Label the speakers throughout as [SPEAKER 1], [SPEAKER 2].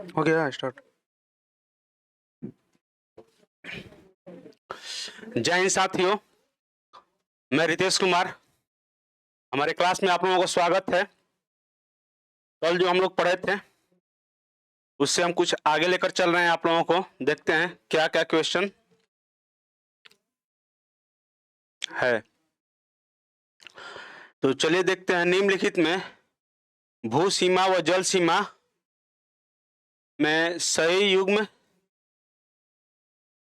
[SPEAKER 1] हो गया स्टार्ट। जय हिंद साथियों, मैं रितेश कुमार। हमारे क्लास में आप लोगों का स्वागत है। कल जो हम लोग पढ़े थे उससे हम कुछ आगे लेकर चल रहे हैं। आप लोगों को देखते हैं क्या क्या क्वेश्चन है। तो चलिए देखते हैं। निम्नलिखित में भू सीमा व जल सीमा में सही युग्म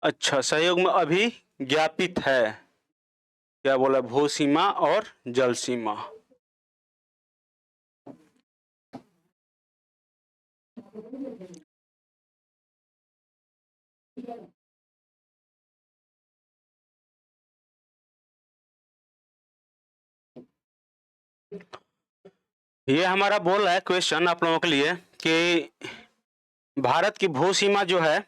[SPEAKER 1] सही युग्म अभी ज्ञापित है। क्या बोला? भू सीमा और जल सीमा। ये हमारा बोल रहा है क्वेश्चन आप लोगों के लिए कि भारत की भू सीमा जो है,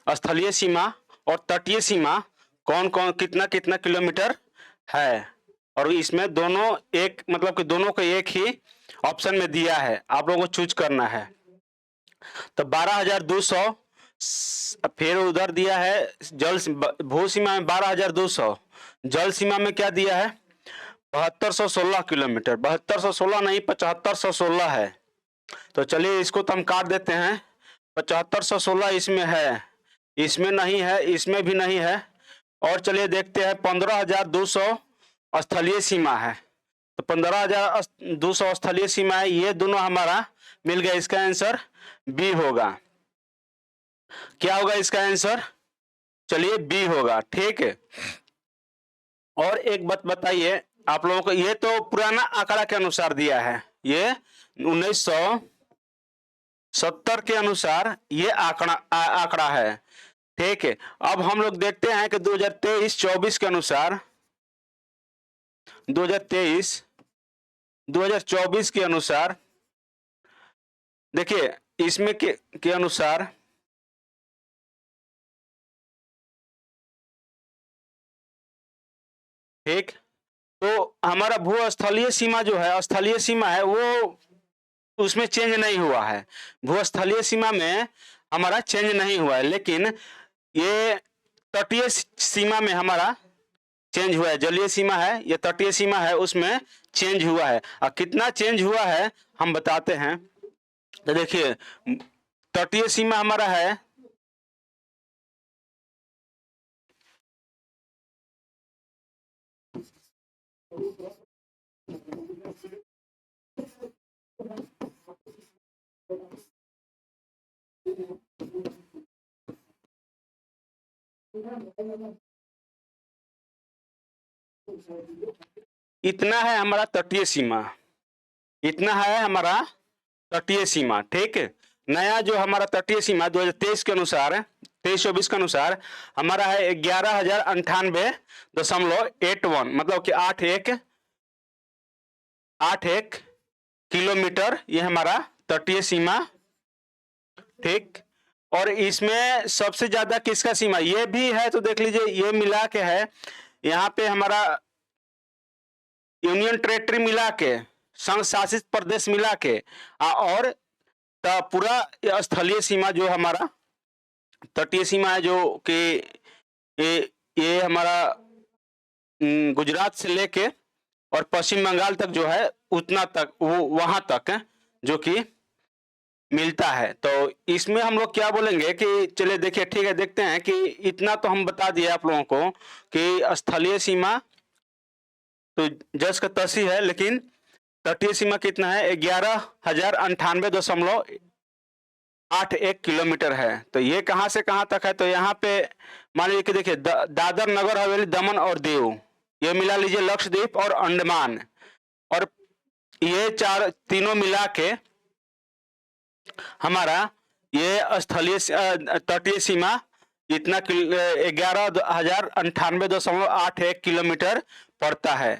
[SPEAKER 1] स्थलीय सीमा और तटीय सीमा कौन कौन कितना कितना किलोमीटर है, और इसमें दोनों एक मतलब कि दोनों को एक ही ऑप्शन में दिया है, आप लोगों को चूज करना है। तो 12,200, फिर उधर दिया है जल भू सीमा में 12,200, जल सीमा में क्या दिया है? 7216 किलोमीटर। 7216 नहीं, 7516 है। तो चलिए इसको तो हम काट देते हैं। 7516 इसमें है, इसमें नहीं है, इसमें भी नहीं है। और चलिए देखते हैं 15,200 स्थलीय सीमा है। तो 15,200 स्थलीय सीमा है, ये दोनों हमारा मिल गया। इसका आंसर बी होगा। क्या होगा इसका आंसर? चलिए बी होगा, ठीक है। और एक बात बताइए आप लोगों को, ये तो पुराना आंकड़ा के अनुसार दिया है, ये 1970 के अनुसार ये आंकड़ा है, ठीक है। अब हम लोग देखते हैं कि 2023-24 के अनुसार 2023-2024 के अनुसार देखिए इसमें के अनुसार ठीक। तो हमारा भूस्थलीय सीमा जो है, स्थलीय सीमा है, वो उसमें चेंज नहीं हुआ है। भूस्थलीय सीमा में हमारा चेंज नहीं हुआ है, लेकिन ये तटीय सीमा में हमारा चेंज हुआ है। जलीय सीमा है, ये तटीय सीमा है, उसमें चेंज हुआ है। और कितना चेंज हुआ है हम बताते हैं। तो देखिए तटीय सीमा हमारा है इतना है हमारा तटीय सीमा, इतना है हमारा तटीय सीमा, ठीक है। नया जो हमारा तटीय सीमा 2023 के अनुसार 23-24 के अनुसार हमारा है 11,098.81, मतलब कि 8 किलोमीटर, ये हमारा तटीय सीमा, ठीक। और इसमें सबसे ज्यादा किसका सीमा ये भी है, तो देख लीजिए ये मिला के है, यहाँ पे हमारा यूनियन टेरेटरी मिला के, संघ शासित प्रदेश मिला के, और पूरा स्थलीय सीमा जो हमारा तटीय सीमा है, जो कि ये हमारा गुजरात से लेके और पश्चिम बंगाल तक जो है, उतना तक वो वहां तक है जो कि मिलता है। तो इसमें हम लोग क्या बोलेंगे कि चलिए देखिए, ठीक है, देखते हैं कि इतना तो हम बता दिए आप लोगों को कि स्थलीय सीमा तो जस का तस ही है, लेकिन तटीय सीमा कितना है? 11,098.81 किलोमीटर है। तो ये कहां से कहां तक है? तो यहाँ पे मान लीजिए कि देखिए दादर नगर हवेली दमन और दीव, ये मिला लीजिए लक्षद्वीप और अंडमान, और ये तीनों मिला के हमारा ये स्थलीय तटीय सीमा इतना 11,098.81 किलोमीटर पड़ता है।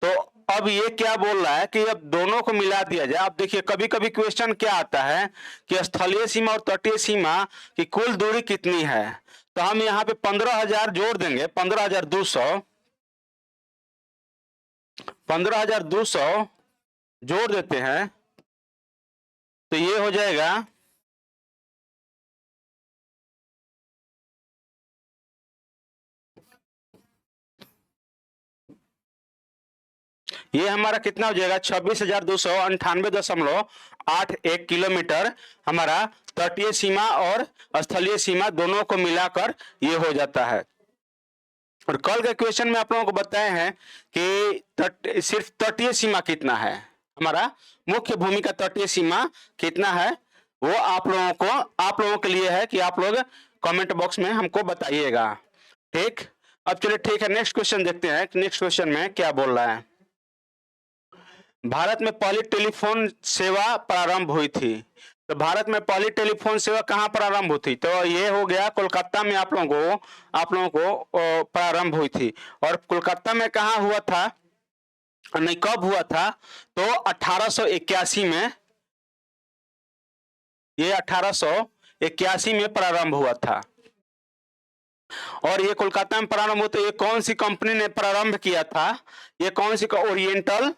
[SPEAKER 1] तो अब ये क्या बोल रहा है कि अब दोनों को मिला दिया जाए। अब देखिए कभी कभी क्वेश्चन क्या आता है कि स्थलीय सीमा और तटीय सीमा की कुल दूरी कितनी है। तो हम यहाँ पे 15,000 जोड़ देंगे, 15,200 जोड़ देते हैं, तो ये हो जाएगा ये हमारा कितना हो जाएगा 26,298.81 किलोमीटर हमारा तटीय सीमा और स्थलीय सीमा दोनों को मिलाकर ये हो जाता है। और कल के क्वेश्चन में आप लोगों को बताए हैं कि सिर्फ तटीय सीमा कितना है, हमारा मुख्य भूमि का तटीय सीमा कितना है, वो आप लोगों के लिए है कि आप लोग कमेंट बॉक्स में हमको बताइएगा। ठीक, अब चलिए ठीक है, नेक्स्ट क्वेश्चन देखते हैं। नेक्स्ट क्वेश्चन में क्या बोल रहा है। भारत में पहली टेलीफोन सेवा प्रारंभ हुई थी। तो भारत में पहली टेलीफोन सेवा कहाँ प्रारंभ हुई थी? तो ये हो गया कोलकाता में आप लोगों को प्रारंभ हुई थी। और कोलकाता में कहाँ हुआ था, नहीं कब हुआ था? तो 1881 में, ये 1881 में प्रारंभ हुआ था। और ये कोलकाता में प्रारंभ हुआ, तो ये कौन सी कंपनी ने प्रारंभ किया था? ये कौन सी? ओरिएंटल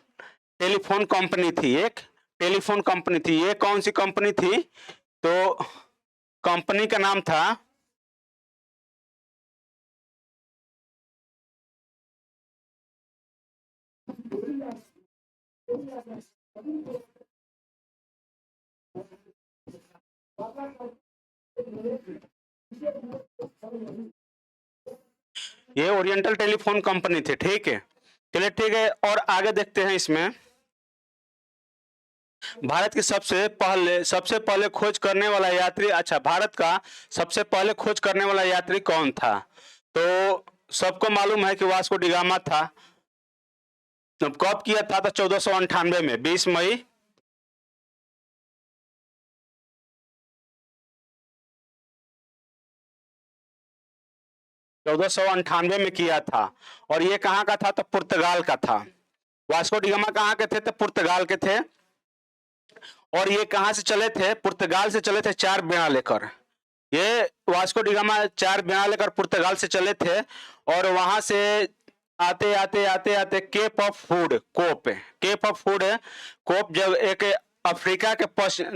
[SPEAKER 1] टेलीफोन कंपनी थी, एक टेलीफोन कंपनी थी। ये कौन सी कंपनी थी? तो कंपनी का नाम था ये ओरिएंटल टेलीफोन कंपनी थी। ठीक है, चलिए ठीक है, और आगे देखते हैं। इसमें भारत की सबसे पहले खोज करने वाला यात्री, अच्छा भारत का सबसे पहले खोज करने वाला यात्री कौन था? तो सबको मालूम है कि वास्को डी गामा था। तो कब किया था? तो 1498 में, 20 मई 1498 में किया था। और ये कहाँ का था? तो पुर्तगाल का था। वास्को डी गामा कहाँ के थे? तो पुर्तगाल के थे। और ये कहाँ से चले थे? पुर्तगाल से चले थे 4 बेड़ा लेकर। ये वास्को डी गामा 4 बेड़ा लेकर पुर्तगाल से चले थे। और वहां से आते आते आते आते केप ऑफ कोप जब एक अफ्रीका के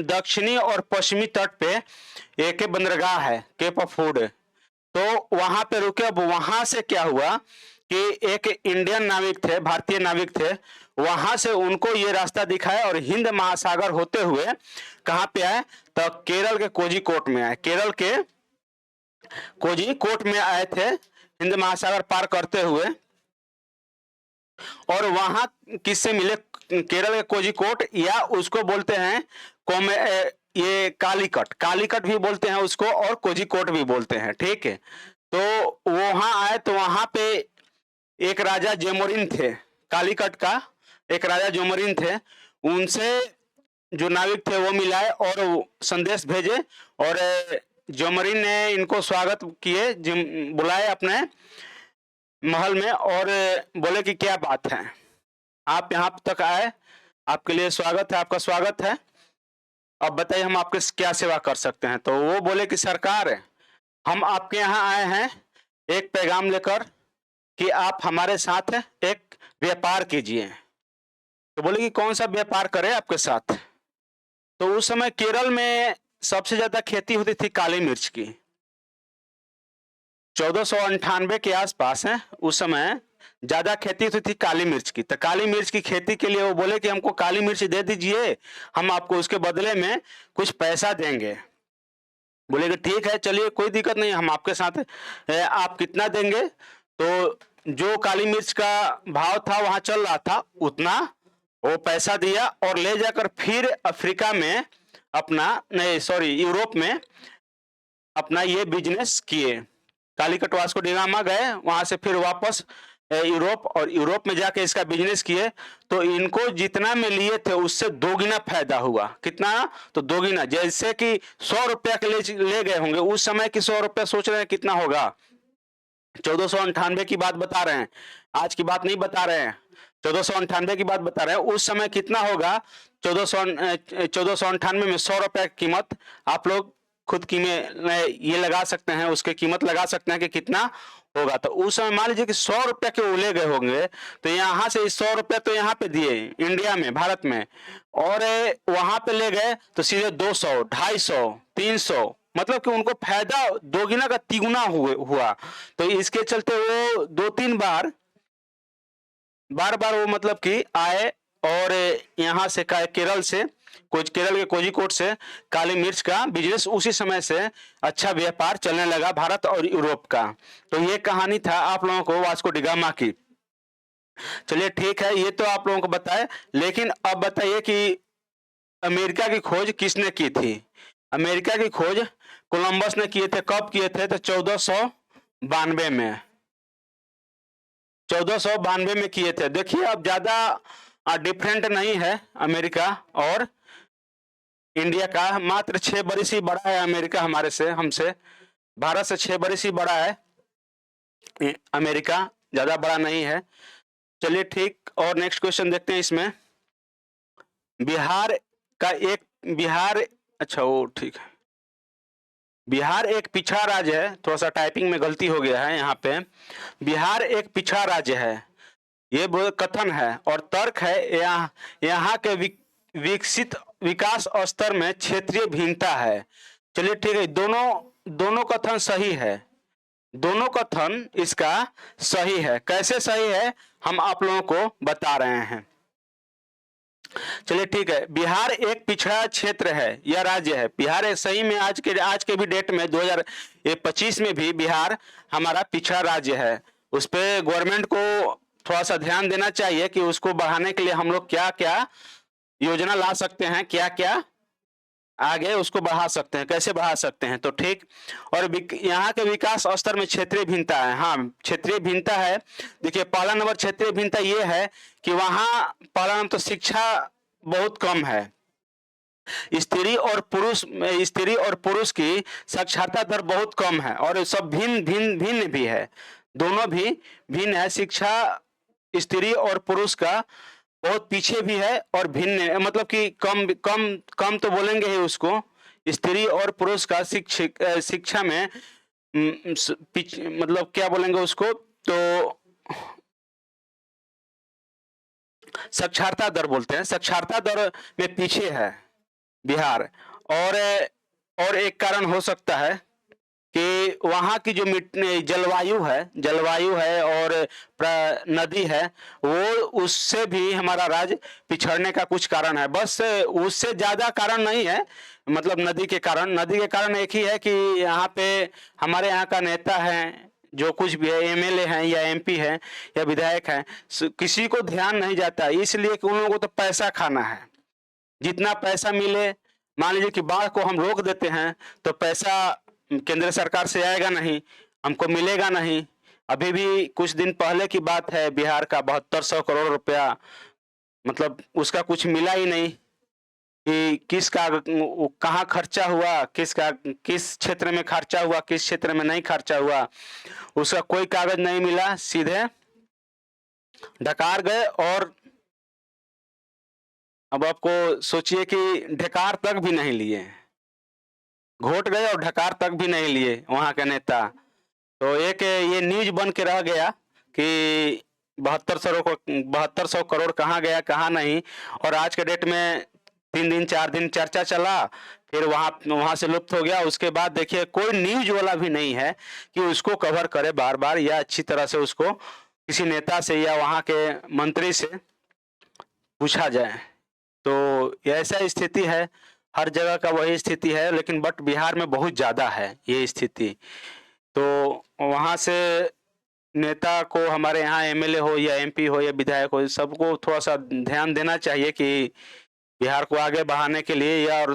[SPEAKER 1] दक्षिणी और पश्चिमी तट पे एक बंदरगाह है केप ऑफ फूड, तो वहां पे रुके। अब वहां से क्या हुआ कि एक इंडियन नाविक थे, भारतीय नाविक थे, वहां से उनको ये रास्ता दिखाया और हिंद महासागर होते हुए कहां पे आए? तो केरल के कोझिकोड में आए। केरल के कोझिकोड में आए थे हिंद महासागर पार करते हुए। और वहां किससे मिले? केरल के कोझिकोड, या उसको बोलते हैं ये कालीकट भी बोलते हैं उसको, और कोझिकोड भी बोलते हैं। ठीक है, तो वहां आए तो वहां पे एक राजा जोमोरिन थे, कालीकट का एक राजा जोमोरिन थे। उनसे जो नाविक थे वो मिलाए और संदेश भेजे। और जोमोरिन ने इनको स्वागत किए, बुलाए अपने महल में और बोले कि क्या बात है, आप यहाँ तक आए, आपके लिए स्वागत है, आपका स्वागत है, अब बताइए हम आपके क्या सेवा कर सकते हैं? तो वो बोले कि सरकार, हम आपके यहाँ आए हैं एक पैगाम लेकर कि आप हमारे साथ एक व्यापार कीजिए। तो बोले कि कौन सा व्यापार करें आपके साथ? तो उस समय केरल में सबसे ज्यादा खेती होती थी काली मिर्च की। 1498 के आसपास है, उस समय ज्यादा खेती होती थी काली मिर्च की। तो काली मिर्च की खेती के लिए वो बोले कि हमको काली मिर्च दे दीजिए, हम आपको उसके बदले में कुछ पैसा देंगे। बोले कि ठीक है, चलिए कोई दिक्कत नहीं, हम आपके साथ है, आप कितना देंगे? तो जो काली मिर्च का भाव था वहां चल रहा था उतना वो पैसा दिया और ले जाकर फिर अफ्रीका में अपना, नहीं सॉरी, यूरोप में अपना ये बिजनेस किए। कालीकट वास्को डी गामा गए, वहां से फिर वापस यूरोप, और यूरोप में जाके इसका बिजनेस किए। तो इनको जितना में लिए थे उससे दोगुना फायदा हुआ। कितना? तो दोगुना। जैसे कि 100 रुपया के ले गए होंगे, उस समय की 100 रुपया सोच रहे हैं कितना होगा? 1498 की बात बता रहे हैं, आज की बात नहीं बता रहे हैं, 1498 की बात बता रहे हैं। उस समय कितना होगा? 1498 में 100 रुपया की कीमत आप लोग खुद कीमत ये लगा सकते हैं, उसके कीमत लगा सकते हैं कि कितना होगा। तो उस समय मान लीजिए कि 100 रुपया के वो ले गए होंगे, तो यहाँ से 100 रुपया तो यहाँ पे दिए इंडिया में, भारत में, और वहां पे ले गए तो सीधे 200, 250, 300, मतलब कि उनको फायदा दोगुना का तिगुना हुआ। तो इसके चलते वो 2-3 बार बार बार वो मतलब कि आए और यहाँ से केरल से केरल के कोझिकोड से काली मिर्च का बिजनेस उसी समय से अच्छा व्यापार चलने लगा भारत और यूरोप का। तो ये कहानी था आप लोगों को वास्को डी गामा की। चलिए ठीक है, ये तो आप लोगों को बताए, लेकिन अब बताइए कि अमेरिका की खोज किसने की थी? अमेरिका की खोज कोलंबस ने किए थे। कब किए थे? तो 1492 में, 1492 में किए थे। देखिए अब ज्यादा डिफरेंट नहीं है अमेरिका और इंडिया का, मात्र 6 बरिस ही बड़ा है अमेरिका हमारे से, हमसे, भारत से 6 बरिस ही बड़ा है अमेरिका, ज्यादा बड़ा नहीं है। चलिए ठीक, और नेक्स्ट क्वेश्चन देखते हैं इसमें। बिहार का एक बिहार अच्छा वो ठीक है, बिहार एक पिछड़ा राज्य है। थोड़ा सा टाइपिंग में गलती हो गया है यहाँ पे। बिहार एक पिछड़ा राज्य है, ये कथन है और तर्क है। यहाँ के विकसित विकास स्तर में क्षेत्रीय भिन्नता है। चलिए ठीक है, दोनों दोनों कथन सही है, दोनों कथन इसका सही है। कैसे सही है हम आप लोगों को बता रहे हैं। चलिए ठीक है, बिहार एक पिछड़ा क्षेत्र है या राज्य है। बिहार एक सही में आज के भी डेट में 2025 में भी बिहार हमारा पिछड़ा राज्य है। उस पर गवर्नमेंट को थोड़ा सा ध्यान देना चाहिए कि उसको बढ़ाने के लिए हम लोग क्या क्या योजना ला सकते हैं, क्या क्या आगे उसको बढ़ा सकते हैं, कैसे बढ़ा सकते हैं। तो ठीक, और यहाँ के विकास स्तर में क्षेत्रीय भिन्नता है। हाँ, क्षेत्रीय भिन्नता है। देखिए पहला नंबर क्षेत्रीय भिन्नता ये है कि वहाँ पहला नंबर तो शिक्षा बहुत कम है। स्त्री और पुरुष की साक्षरता दर बहुत कम है और सब भिन्न भिन्न भिन्न भी है, दोनों भी भिन्न है। शिक्षा स्त्री और पुरुष का बहुत पीछे भी है और भिन्न है, मतलब कि कम कम कम तो बोलेंगे ही उसको। स्त्री और पुरुष का शिक्षा में मतलब क्या बोलेंगे उसको, तो साक्षरता दर बोलते हैं। साक्षरता दर में पीछे है बिहार। और एक कारण हो सकता है कि वहाँ की जो जलवायु है और नदी है, वो उससे भी हमारा राज्य पिछड़ने का कुछ कारण है। बस उससे ज्यादा कारण नहीं है, मतलब नदी के कारण एक ही है कि यहाँ पे हमारे यहाँ का नेता है, जो कुछ भी है, एमएलए हैं या एमपी हैं या विधायक हैं, किसी को ध्यान नहीं जाता, इसलिए कि उन लोगों को तो पैसा खाना है। जितना पैसा मिले, मान लीजिए कि बाढ़ को हम रोक देते हैं तो पैसा केंद्र सरकार से आएगा नहीं, हमको मिलेगा नहीं। अभी भी कुछ दिन पहले की बात है, बिहार का 7200 करोड़ रुपया, मतलब उसका कुछ मिला ही नहीं कि कहाँ खर्चा हुआ, किस क्षेत्र में खर्चा हुआ, किस क्षेत्र में नहीं खर्चा हुआ, उसका कोई कागज नहीं मिला। सीधे डकार गए और अब आपको सोचिए कि ढकार तक भी नहीं लिए, घोट गए और ढकार तक भी नहीं लिए वहां के नेता। तो एक ये न्यूज बन के रह गया कि 7200 करोड़ कहाँ गया कहाँ नहीं। और आज के डेट में 3 दिन 4 दिन चर्चा चला, फिर वहां से लुप्त हो गया। उसके बाद देखिए कोई न्यूज वाला भी नहीं है कि उसको कवर करे बार बार, या अच्छी तरह से उसको किसी नेता से या वहां के मंत्री से पूछा जाए। तो ऐसा स्थिति है, हर जगह का वही स्थिति है, लेकिन बट बिहार में बहुत ज़्यादा है ये स्थिति। तो वहाँ से नेता को, हमारे यहाँ एमएलए हो या एमपी हो या विधायक हो, सबको थोड़ा सा ध्यान देना चाहिए कि बिहार को आगे बढ़ाने के लिए, या और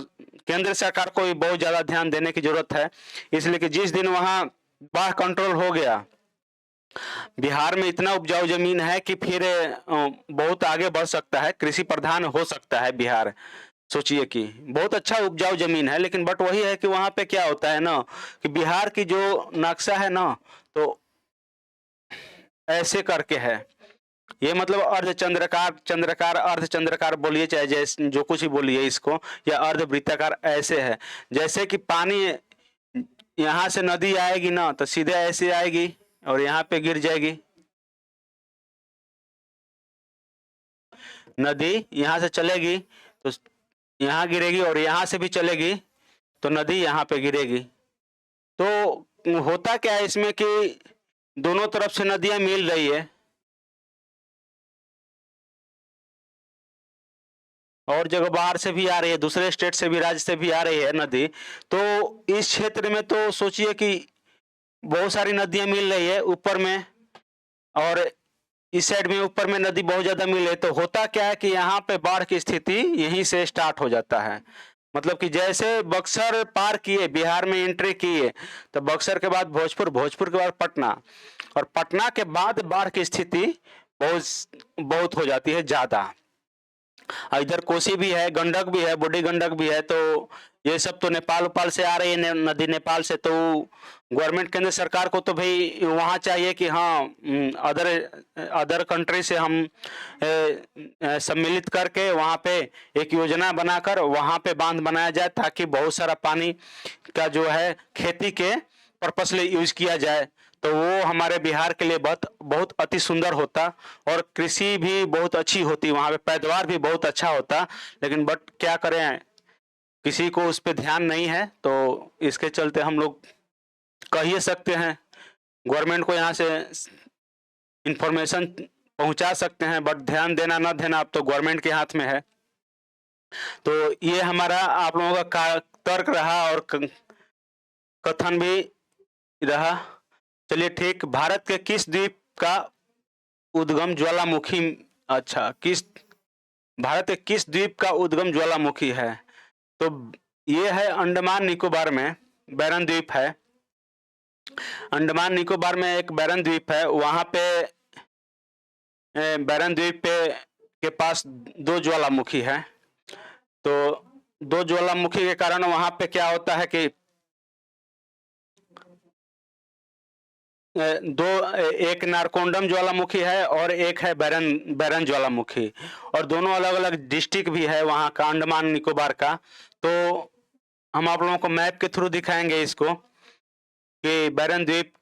[SPEAKER 1] केंद्र सरकार को भी बहुत ज़्यादा ध्यान देने की जरूरत है। इसलिए कि जिस दिन वहाँ बाढ़ कंट्रोल हो गया, बिहार में इतना उपजाऊ जमीन है कि फिर बहुत आगे बढ़ सकता है, कृषि प्रधान हो सकता है बिहार। सोचिए कि बहुत अच्छा उपजाऊ जमीन है, लेकिन बट वही है कि वहां पे क्या होता है ना, कि बिहार की जो नक्शा है ना, तो ऐसे करके है। ये मतलब चंद्रकार अर्ध चंद्रकार बोलिए, चाहे जैसे जो कुछ ही बोलिए इसको, या अर्ध वृत्ताकार ऐसे है। जैसे कि पानी यहाँ से नदी आएगी ना, तो सीधे ऐसे आएगी और यहाँ पे गिर जाएगी। नदी यहाँ से चलेगी तो यहाँ गिरेगी, और यहाँ से भी चलेगी तो नदी यहाँ पे गिरेगी। तो होता क्या है इसमें कि दोनों तरफ से नदियां मिल रही है, और जगह बाहर से भी आ रही है, दूसरे स्टेट से भी, राज्य से भी आ रही है नदी। तो इस क्षेत्र में तो सोचिए कि बहुत सारी नदियां मिल रही है ऊपर में, और इस साइड में ऊपर में नदी बहुत ज्यादा मिले। तो होता क्या है कि यहाँ पे बाढ़ की स्थिति यहीं से स्टार्ट हो जाता है। मतलब कि जैसे बक्सर पार किए, बिहार में एंट्री किए, तो बक्सर के बाद भोजपुर, भोजपुर के बाद पटना, और पटना के बाद बाढ़ की स्थिति बहुत बहुत हो जाती है ज्यादा। इधर कोसी भी है, गंडक भी है, बूढ़ी गंडक भी है। तो ये सब तो नेपाल उपाल से आ रही है नदी, नेपाल से। तो गवर्नमेंट, केंद्र सरकार को तो भाई वहाँ चाहिए कि हाँ, अदर अदर कंट्री से हम सम्मिलित करके वहाँ पे एक योजना बनाकर वहाँ पे बांध बनाया जाए, ताकि बहुत सारा पानी का जो है खेती के पर्पसली यूज किया जाए। तो वो हमारे बिहार के लिए बहुत बहुत अति सुंदर होता, और कृषि भी बहुत अच्छी होती, वहाँ पे पैदावार भी बहुत अच्छा होता। लेकिन बट क्या करें, किसी को उस पर ध्यान नहीं है। तो इसके चलते हम लोग कह ही सकते हैं, गवर्नमेंट को यहाँ से इंफॉर्मेशन पहुंचा सकते हैं, बट ध्यान देना ना देना अब तो गवर्नमेंट के हाथ में है। तो ये हमारा आप लोगों का तर्क रहा और कथन भी रहा। चलिए ठीक, भारत के किस द्वीप का उद्गम ज्वालामुखी, अच्छा, किस, भारत के किस द्वीप का उद्गम ज्वालामुखी है? तो ये है अंडमान निकोबार में, बैरन द्वीप है। अंडमान निकोबार में एक बैरन द्वीप है, वहां पे बैरन द्वीप पे के पास दो ज्वालामुखी है। तो दो ज्वालामुखी के कारण वहां पे क्या होता है कि दो, एक नारकोंडम ज्वालामुखी है और एक है बैरन बैरन ज्वालामुखी, और दोनों अलग अलग डिस्ट्रिक्ट भी है वहाँ का, अंडमान निकोबार का। तो हम आप लोगों को मैप के थ्रू दिखाएंगे इसको कि बैरन द्वीप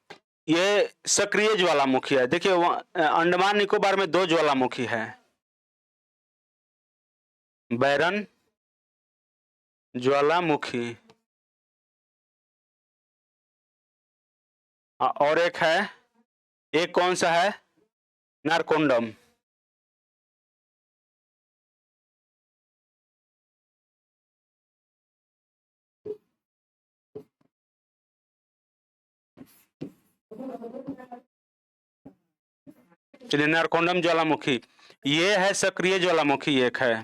[SPEAKER 1] ये सक्रिय ज्वालामुखी है। देखिए अंडमान निकोबार में दो ज्वालामुखी है, बैरन ज्वालामुखी, और एक है, एक कौन सा है, नारकोंडम। चलिए, नारकोंडम ज्वालामुखी ये है सक्रिय ज्वालामुखी, एक है।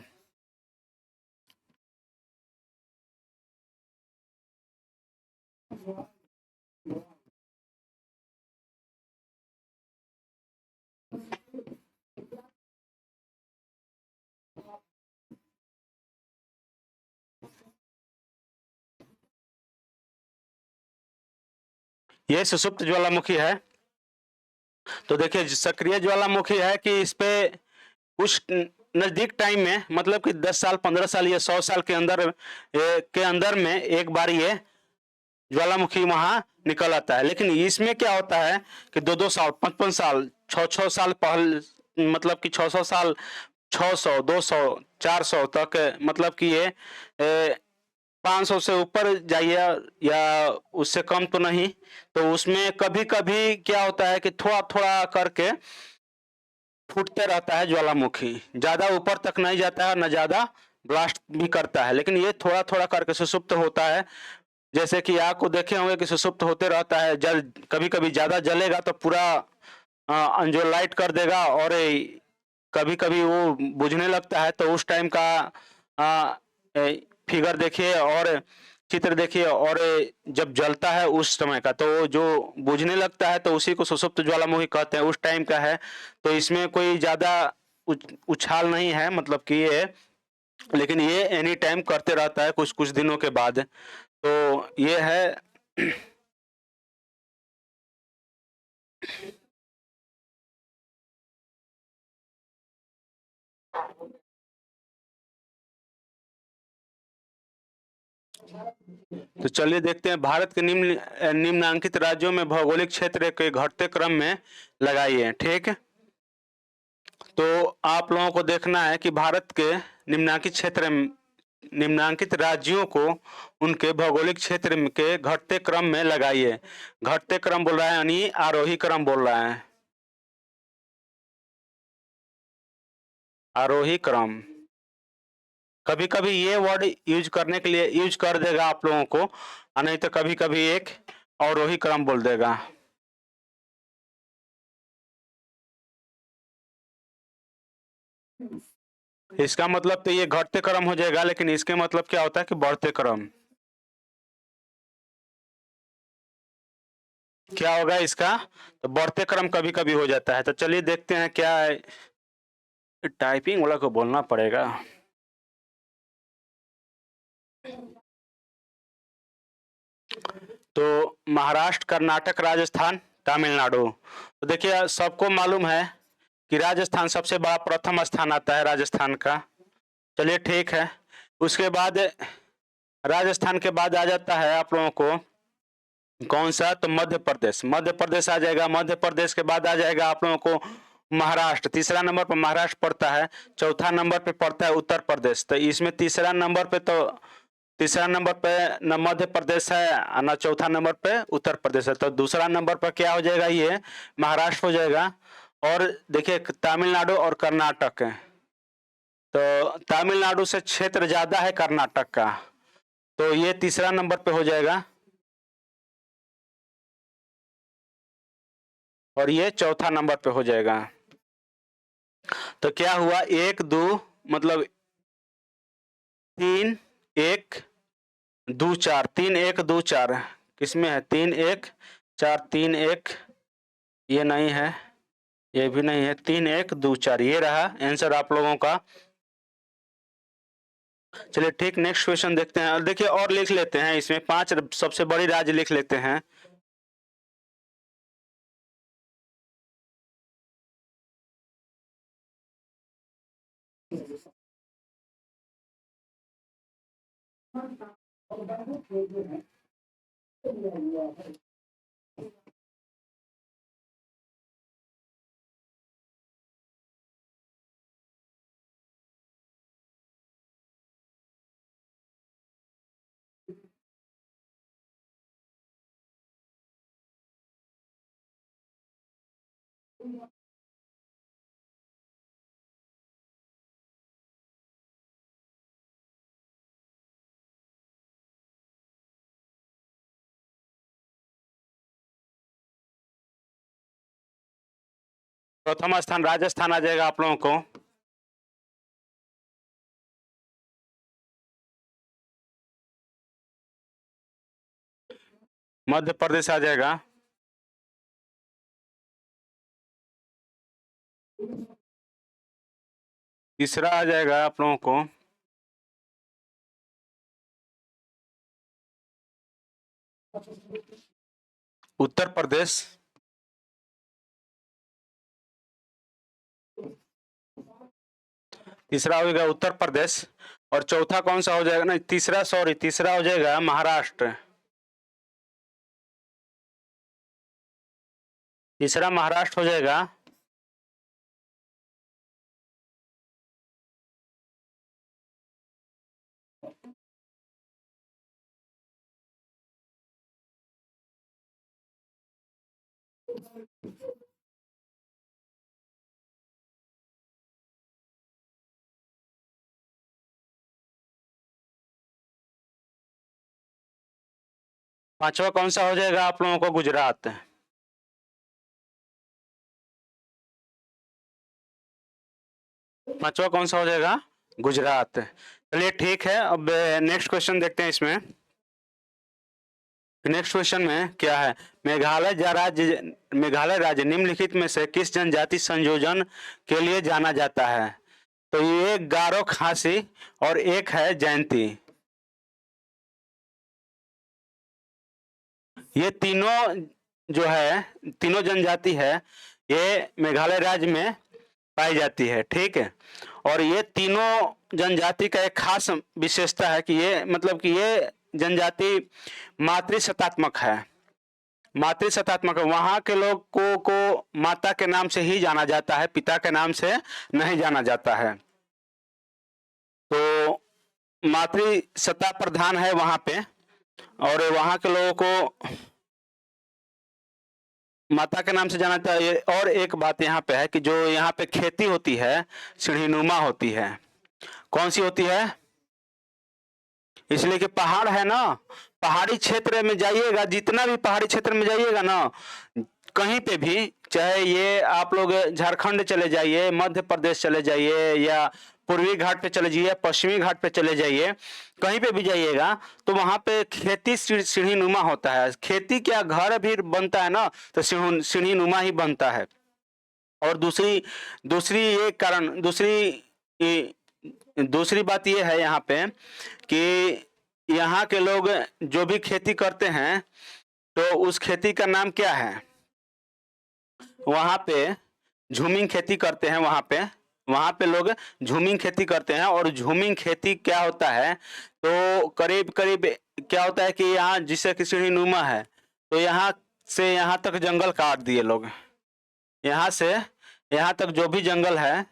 [SPEAKER 1] ये सुषुप्त ज्वालामुखी है। तो देखिए सक्रिय ज्वालामुखी है कि इस पे कुछ नजदीक टाइम में, मतलब कि 10 साल, 15 साल या 100 साल के अंदर में एक बार ये ज्वालामुखी वहां निकल आता है। लेकिन इसमें क्या होता है कि 2-2 साल, 5-5 साल, 6-6 साल पहले, मतलब कि 600 साल, 600, 200, 400 तक, मतलब कि ये 500 से ऊपर जाइए या उससे कम तो नहीं। तो उसमें कभी कभी क्या होता है कि थोड़ा थोड़ा करके फूटते रहता है ज्वालामुखी, ज्यादा ऊपर तक नहीं जाता है, न ज्यादा ब्लास्ट भी करता है, लेकिन ये थोड़ा थोड़ा करके सुसुप्त होता है। जैसे कि आग को देखे होंगे कि सुसुप्त होते रहता है, जल कभी कभी ज्यादा जलेगा तो पूरा अंजोर लाइट कर देगा, और कभी कभी वो बुझने लगता है। तो उस टाइम का फिगर देखिए और चित्र देखिए, और जब जलता है उस समय का, तो जो बुझने लगता है तो उसी को सुषुप्त ज्वालामुखी कहते हैं, उस टाइम का है। तो इसमें कोई ज्यादा उछाल नहीं है, मतलब कि ये, लेकिन ये एनी टाइम करते रहता है कुछ कुछ दिनों के बाद। तो ये है। तो चलिए देखते हैं, भारत के निम्नांकित राज्यों में भौगोलिक क्षेत्र के घटते क्रम में लगाइए। ठीक है, तो आप लोगों को देखना है कि भारत के निम्नांकित क्षेत्र, निम्नांकित राज्यों को उनके भौगोलिक क्षेत्र के घटते क्रम में लगाइए। घटते क्रम बोल रहा है यानी आरोही क्रम बोल रहा है, आरोही क्रम। कभी कभी ये वर्ड यूज करने के लिए यूज कर देगा आप लोगों को, और नहीं तो कभी कभी एक अवरोही क्रम बोल देगा। इसका मतलब तो ये घटते क्रम हो जाएगा, लेकिन इसके मतलब क्या होता है कि बढ़ते क्रम। क्या होगा इसका, तो बढ़ते क्रम कभी कभी हो जाता है। तो चलिए देखते हैं क्या है। टाइपिंग वाला को बोलना पड़ेगा। तो महाराष्ट्र, कर्नाटक, राजस्थान, तमिलनाडु। तो देखिए सबको मालूम है कि राजस्थान सबसे बड़ा प्रथम स्थान आता है राजस्थान का। चलिए ठीक है। उसके बाद राजस्थान के बाद आ जाता है आप लोगों को कौन सा, तो मध्य प्रदेश। मध्य प्रदेश आ जाएगा। मध्य प्रदेश के बाद आ जाएगा आप लोगों को महाराष्ट्र। तीसरा नंबर पर महाराष्ट्र पड़ता है। चौथा नंबर पे पड़ता है उत्तर प्रदेश। तो इसमें तीसरा नंबर पे न मध्य प्रदेश है न चौथा नंबर पे उत्तर प्रदेश है। तो दूसरा नंबर पर क्या हो जाएगा, ये महाराष्ट्र हो जाएगा। और देखिए तमिलनाडु और कर्नाटक है। तो तमिलनाडु से क्षेत्र ज्यादा है कर्नाटक का, तो ये तीसरा नंबर पे हो जाएगा। और ये चौथा नंबर पे हो जाएगा। तो क्या हुआ, 1 2 मतलब 3 1 2 4, 3 1 2 4 किसमें है, 3 1 4, 3 1, ये नहीं है, ये भी नहीं है, 3 1 2 4 ये रहा आंसर आप लोगों का। चलिए ठीक, नेक्स्ट क्वेश्चन देखते हैं। और देखिए और लिख लेते हैं इसमें 5 सबसे बड़ी राज्य लिख लेते हैं। प्रथम स्थान राजस्थान आ जाएगा आप लोगों को। मध्य प्रदेश आ जाएगा। तीसरा आ जाएगा आप लोगों को उत्तर प्रदेश। तीसरा हो जाएगा उत्तर प्रदेश। और चौथा कौन सा हो जाएगा, नहीं तीसरा हो जाएगा महाराष्ट्र। तीसरा महाराष्ट्र हो जाएगा। पांचवा कौन सा हो जाएगा आप लोगों को, गुजरात। पांचवा कौन सा हो जाएगा, गुजरात। चलिए ठीक है, अब नेक्स्ट क्वेश्चन देखते हैं इसमें। नेक्स्ट क्वेश्चन में क्या है, मेघालय राज्य निम्नलिखित में से किस जनजाति संयोजन के लिए जाना जाता है। तो ये गारो खासी और एक है जयंती। ये तीनों जो है, तीनों जनजाति है, ये मेघालय राज्य में पाई जाती है। ठीक है। और ये तीनों जनजाति का एक खास विशेषता है कि ये मतलब कि ये जनजाति मातृसत्तात्मक है। मातृसत्तात्मक है, वहां के लोग को माता के नाम से ही जाना जाता है, पिता के नाम से नहीं जाना जाता है। तो मातृसत्ता प्रधान है वहां पे, और वहां के लोगों को माता के नाम से जाना चाहिए। और एक बात यहाँ पे है कि जो यहाँ पे खेती होती है सीढ़ीनुमा होती है। कौन सी होती है, इसलिए कि पहाड़ है ना, पहाड़ी क्षेत्र में जाइएगा, जितना भी पहाड़ी क्षेत्र में जाइएगा ना, कहीं पे भी, चाहे ये आप लोग झारखंड चले जाइए, मध्य प्रदेश चले जाइए, या पूर्वी घाट पे चले जाइए, पश्चिमी घाट पे चले जाइए, कहीं पे भी जाइएगा तो वहां पे खेती सीढ़ी नुमा होता है। खेती क्या, घर भी बनता है ना तो सीढ़ी नुमा ही बनता है। और दूसरी दूसरी ये कारण दूसरी बात ये है यहाँ पे कि यहाँ के लोग जो भी खेती करते हैं तो उस खेती का नाम क्या है, वहाँ पे झूमिंग खेती करते हैं। वहाँ पे लोग झूमिंग खेती करते हैं। और झूमिंग खेती क्या होता है, तो करीब करीब क्या होता है कि यहाँ जिससे कि सीढ़ी नुमा है, तो यहाँ से यहाँ तक जंगल काट दिए लोग। यहाँ से यहाँ तक जो भी जंगल है,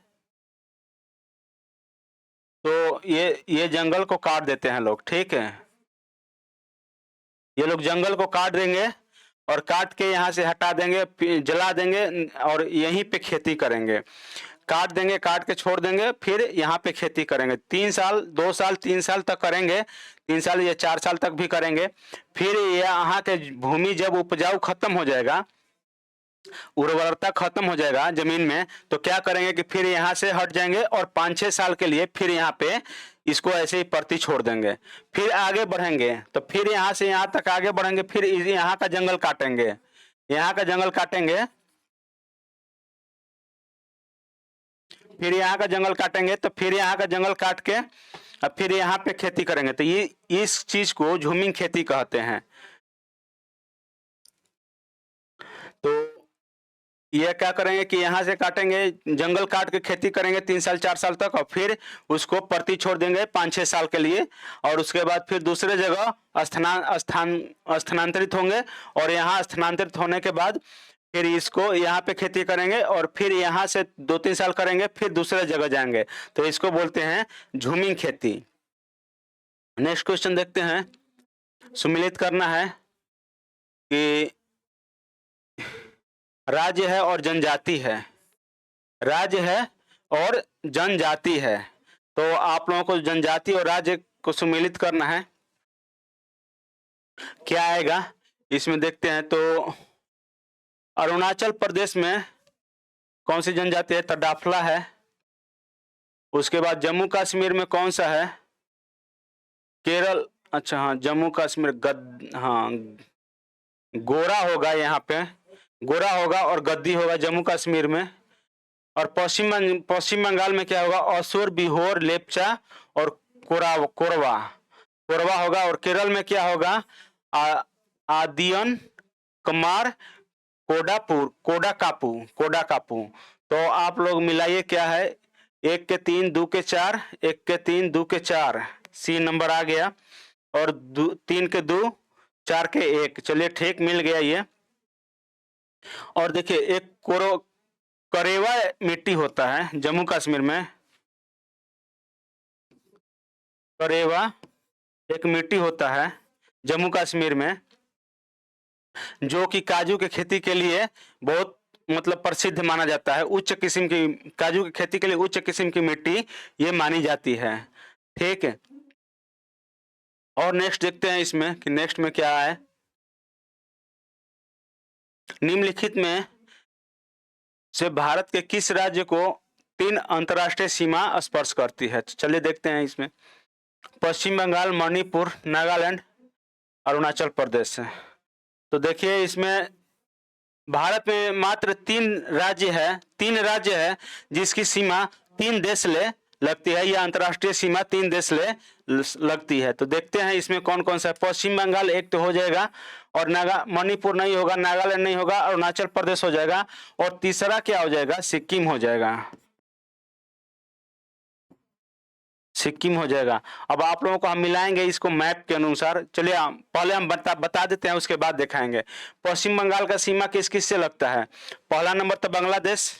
[SPEAKER 1] तो ये जंगल को काट देते हैं लोग, ठीक है। ये लोग जंगल को काट देंगे और काट के यहाँ से हटा देंगे, जला देंगे और यहीं पे खेती करेंगे। काट देंगे, काट के छोड़ देंगे, फिर यहाँ पे खेती करेंगे। 3 साल 2 साल 3 साल तक करेंगे, 3 साल या 4 साल तक भी करेंगे। फिर यहाँ के भूमि जब उपजाऊ खत्म हो जाएगा, उर्वरता खत्म हो जाएगा जमीन में, तो क्या करेंगे कि फिर यहाँ से हट जाएंगे और 5-6 साल के लिए फिर यहाँ पे इसको ऐसे ही परती छोड़ देंगे। फिर आगे बढ़ेंगे, तो फिर यहाँ से यहाँ तक आगे बढ़ेंगे, फिर यहाँ का जंगल काटेंगे, यहाँ का जंगल काटेंगे, फिर यहाँ का जंगल काटेंगे, तो फिर यहाँ का जंगल काट के अब फिर यहाँ पे खेती करेंगे। तो ये इस चीज को झूमिंग खेती कहते हैं। तो ये क्या करेंगे कि यहाँ से काटेंगे, जंगल काट के खेती करेंगे 3 साल 4 साल तक, और फिर उसको परती छोड़ देंगे 5-6 साल के लिए। और उसके बाद फिर दूसरे जगह स्थानांतरित होंगे। और यहाँ स्थानांतरित होने के बाद फिर इसको यहाँ पे खेती करेंगे, और फिर यहाँ से 2-3 साल करेंगे, फिर दूसरे जगह जाएंगे। तो इसको बोलते हैं झूमिंग खेती। नेक्स्ट क्वेश्चन देखते हैं। सुमिलित करना है कि राज्य है और जनजाति है, राज्य है और जनजाति है। तो आप लोगों को जनजाति और राज्य को सुमिलित करना है। क्या आएगा इसमें देखते हैं। तो अरुणाचल प्रदेश में कौन सी जनजाति है, तड़ाफला है। उसके बाद जम्मू कश्मीर में कौन सा है, केरल, अच्छा हाँ जम्मू कश्मीर हाँ गोरा होगा, यहाँ पे गोरा होगा और गद्दी होगा जम्मू कश्मीर में। और पश्चिम बंगाल में क्या होगा, असुर, बिहोर, लेप्चा और कोरवा कोरवा होगा। और केरल में क्या होगा, आदियन, कमार, कोडाकापू। तो आप लोग मिलाइए क्या है, 1 के 3 2 के 4, 1 के 3 2 के 4, सी नंबर आ गया। और 3 के 2 4 के 1, चलिए ठीक मिल गया ये। और देखिए एक करेवा मिट्टी होता है जम्मू कश्मीर में, करेवा एक मिट्टी होता है जम्मू कश्मीर में, जो कि काजू की खेती के लिए बहुत मतलब प्रसिद्ध माना जाता है। उच्च किस्म की काजू की खेती के लिए उच्च किस्म की मिट्टी ये मानी जाती है, ठीक है। और नेक्स्ट देखते हैं इसमें कि नेक्स्ट में क्या है। निम्नलिखित में से भारत के किस राज्य को 3 अंतर्राष्ट्रीय सीमा स्पर्श करती है। चलिए देखते हैं इसमें। पश्चिम बंगाल, मणिपुर, नागालैंड, अरुणाचल प्रदेश है। तो देखिए इसमें भारत में मात्र 3 राज्य है जिसकी सीमा 3 देश ले लगती है, या अंतर्राष्ट्रीय सीमा 3 देश ले लगती है। तो देखते हैं इसमें कौन कौन सा है। पश्चिम बंगाल एक तो हो जाएगा, और मणिपुर नहीं होगा, नागालैंड नहीं होगा, अरुणाचल प्रदेश हो जाएगा, और तीसरा क्या हो जाएगा, सिक्किम हो जाएगा, सिक्किम हो जाएगा। अब आप लोगों को हम मिलाएंगे इसको मैप के अनुसार। चलिए पहले हम बता देते हैं, उसके बाद दिखाएंगे। पश्चिम बंगाल का सीमा किस किस से लगता है। पहला नंबर तो बांग्लादेश,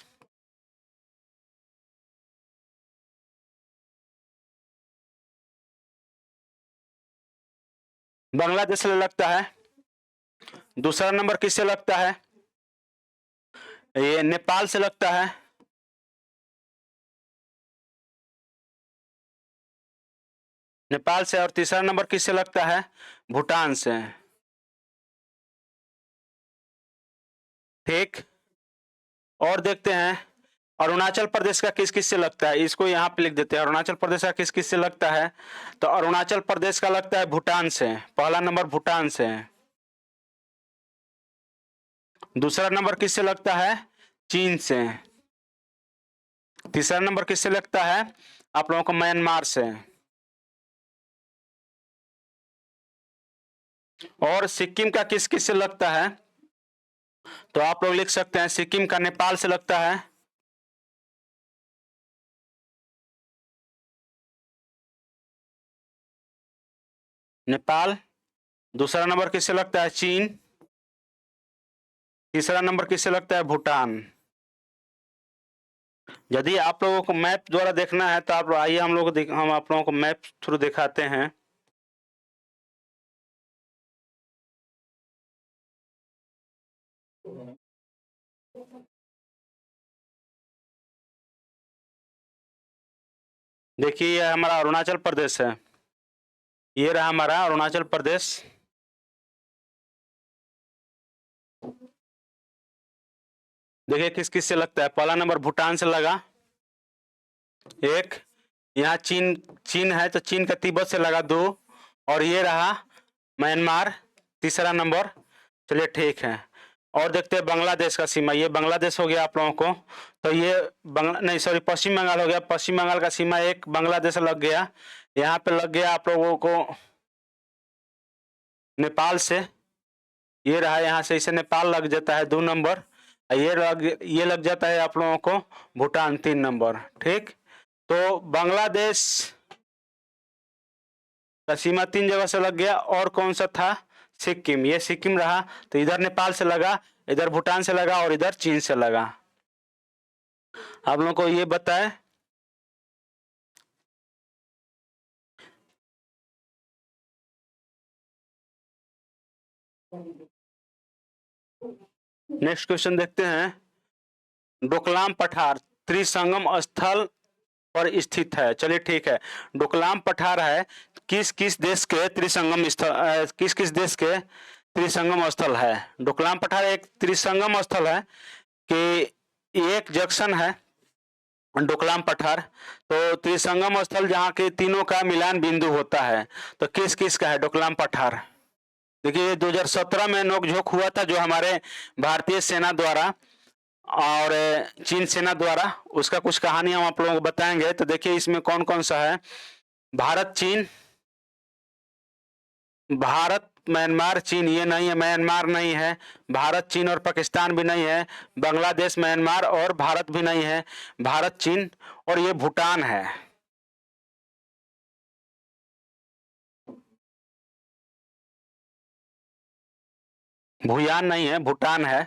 [SPEAKER 1] बांग्लादेश से लगता है। दूसरा नंबर किससे लगता है, ये नेपाल से लगता है। नेपाल से। और तीसरा नंबर किससे लगता है? भूटान से। ठीक। और देखते हैं अरुणाचल प्रदेश का किस किस से लगता है, इसको यहाँ पे लिख देते हैं। अरुणाचल प्रदेश का किस किस से लगता है? तो अरुणाचल प्रदेश का लगता है भूटान से, पहला नंबर भूटान से। दूसरा नंबर किससे लगता है? चीन से। तीसरा नंबर किससे लगता है आप लोगों को? म्यांमार से। और सिक्किम का किस किस से लगता है? तो आप लोग लिख सकते हैं सिक्किम का नेपाल से लगता है। नेपाल। दूसरा नंबर किससे लगता है? चीन। तीसरा नंबर किससे लगता है? भूटान। यदि आप लोगों को मैप द्वारा देखना है तो आप आइए हम आप लोगों को मैप थ्रू दिखाते हैं। देखिए ये हमारा अरुणाचल प्रदेश है, ये रहा हमारा अरुणाचल प्रदेश। देखिए किस किस से लगता है। पहला नंबर भूटान से लगा एक, यहाँ चीन चीन है तो चीन का तिब्बत से लगा दो, और ये रहा म्यांमार तीसरा नंबर। चलिए ठीक है। और देखते हैं बांग्लादेश का सीमा, ये बांग्लादेश हो गया आप लोगों को। तो ये नहीं सॉरी पश्चिम बंगाल हो गया। पश्चिम बंगाल का सीमा एक बांग्लादेश लग गया। यहाँ पे लग गया आप लोगों को नेपाल से, ये रहा यहाँ से इसे नेपाल लग जाता है 2 नंबर। ये लग जाता है आप लोगों को भूटान 3 नंबर। ठीक। तो बांग्लादेश का सीमा 3 जगह से लग गया। और कौन सा था? सिक्किम, ये सिक्किम रहा। तो इधर नेपाल से लगा, इधर भूटान से लगा और इधर चीन से लगा। आप लोगों को ये बताए नेक्स्ट क्वेश्चन देखते हैं। डोकलाम पठार त्रिसंगम स्थल पर स्थित है। चलिए ठीक है। डोकलाम पठार है किस किस देश के त्रिसंगम स्थल, किस किस देश के त्रिसंगम स्थल है? डोकलाम पठार एक त्रिसंगम स्थल है कि एक जंक्शन है डोकलाम पठार। तो त्रिसंगम स्थल जहाँ के तीनों का मिलान बिंदु होता है। तो किस किस का है डोकलाम पठार? देखिए 2017 में नोकझोंक हुआ था जो हमारे भारतीय सेना द्वारा और चीन सेना द्वारा, उसका कुछ कहानी हम आप लोगों को बताएंगे। तो देखिए इसमें कौन कौन सा है। भारत चीन, भारत म्यांमार चीन ये नहीं है, म्यांमार नहीं है, भारत चीन और पाकिस्तान भी नहीं है, बांग्लादेश म्यांमार और भारत भी नहीं है, भारत चीन और ये भूटान है। भूटान नहीं है, भूटान है।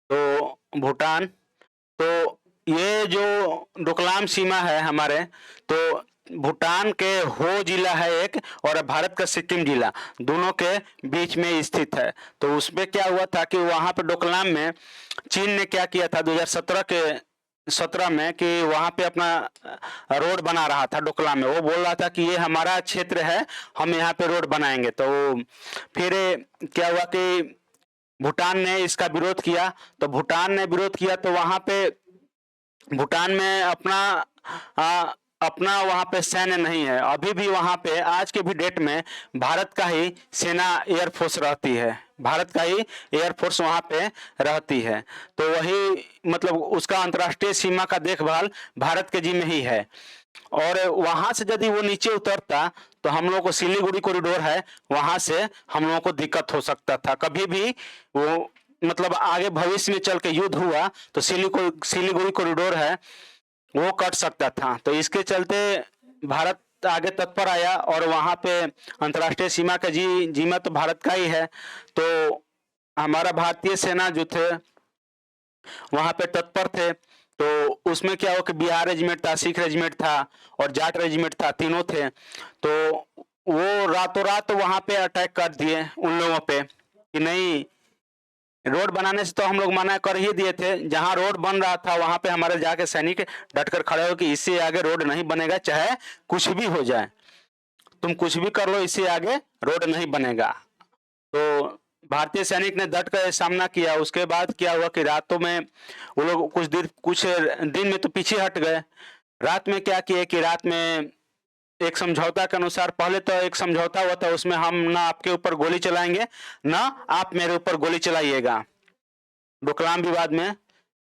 [SPEAKER 1] तो भूटान, तो ये जो डोकलाम सीमा है हमारे, तो भूटान के हो जिला है एक और भारत का सिक्किम जिला, दोनों के बीच में स्थित है। तो उसमें क्या हुआ था कि वहां पे डोकलाम में चीन ने क्या किया था 2017 में कि वहां पे अपना रोड बना रहा था डोकलाम में। वो बोल रहा था कि ये हमारा क्षेत्र है, हम यहाँ पे रोड बनाएंगे। तो फिर क्या हुआ कि भूटान ने इसका विरोध किया। तो भूटान ने विरोध किया तो वहां पे भूटान में अपना वहां पे सैन्य नहीं है। अभी भी वहां पे आज के भी डेट में भारत का ही सेना एयरफोर्स रहती है, भारत का ही एयरफोर्स वहां पे रहती है। तो वही मतलब उसका अंतर्राष्ट्रीय सीमा का देखभाल भारत के जिम्मे ही है। और वहां से यदि वो नीचे उतरता तो हम लोग को सिलीगुड़ी कॉरिडोर है, वहां से हम लोगों को दिक्कत हो सकता था। कभी भी वो मतलब आगे भविष्य में चल के युद्ध हुआ तो सिलीगुड़ी कॉरिडोर है वो कट सकता था। तो इसके चलते भारत आगे तत्पर आया और वहां पे अंतर्राष्ट्रीय सीमा का जिम्मा तो भारत का ही है। तो हमारा भारतीय सेना जो थे वहां पे तत्पर थे। तो उसमें क्या हो कि बिहार रेजिमेंट था, सिख रेजिमेंट था और जाट रेजिमेंट था, तीनों थे। तो वो रातों रात वहां पे अटैक कर दिए उन लोगों पे कि नहीं, रोड बनाने से तो हम लोग मना कर ही दिए थे। जहां रोड बन रहा था वहां पे हमारे जाके सैनिक डटकर खड़े हो कि इससे आगे रोड नहीं बनेगा चाहे कुछ भी हो जाए। तुम कुछ भी कर लो, इससे आगे रोड नहीं बनेगा। तो भारतीय सैनिक ने डट कर सामना किया। उसके बाद क्या हुआ कि रातों में वो लोग कुछ दिन में तो पीछे हट गए। रात में क्या किए कि रात में एक समझौता के अनुसार, पहले तो एक समझौता हुआ था, उसमें हम ना आपके ऊपर गोली चलाएंगे ना आप मेरे ऊपर गोली चलाइएगा, डोकलाम विवाद में।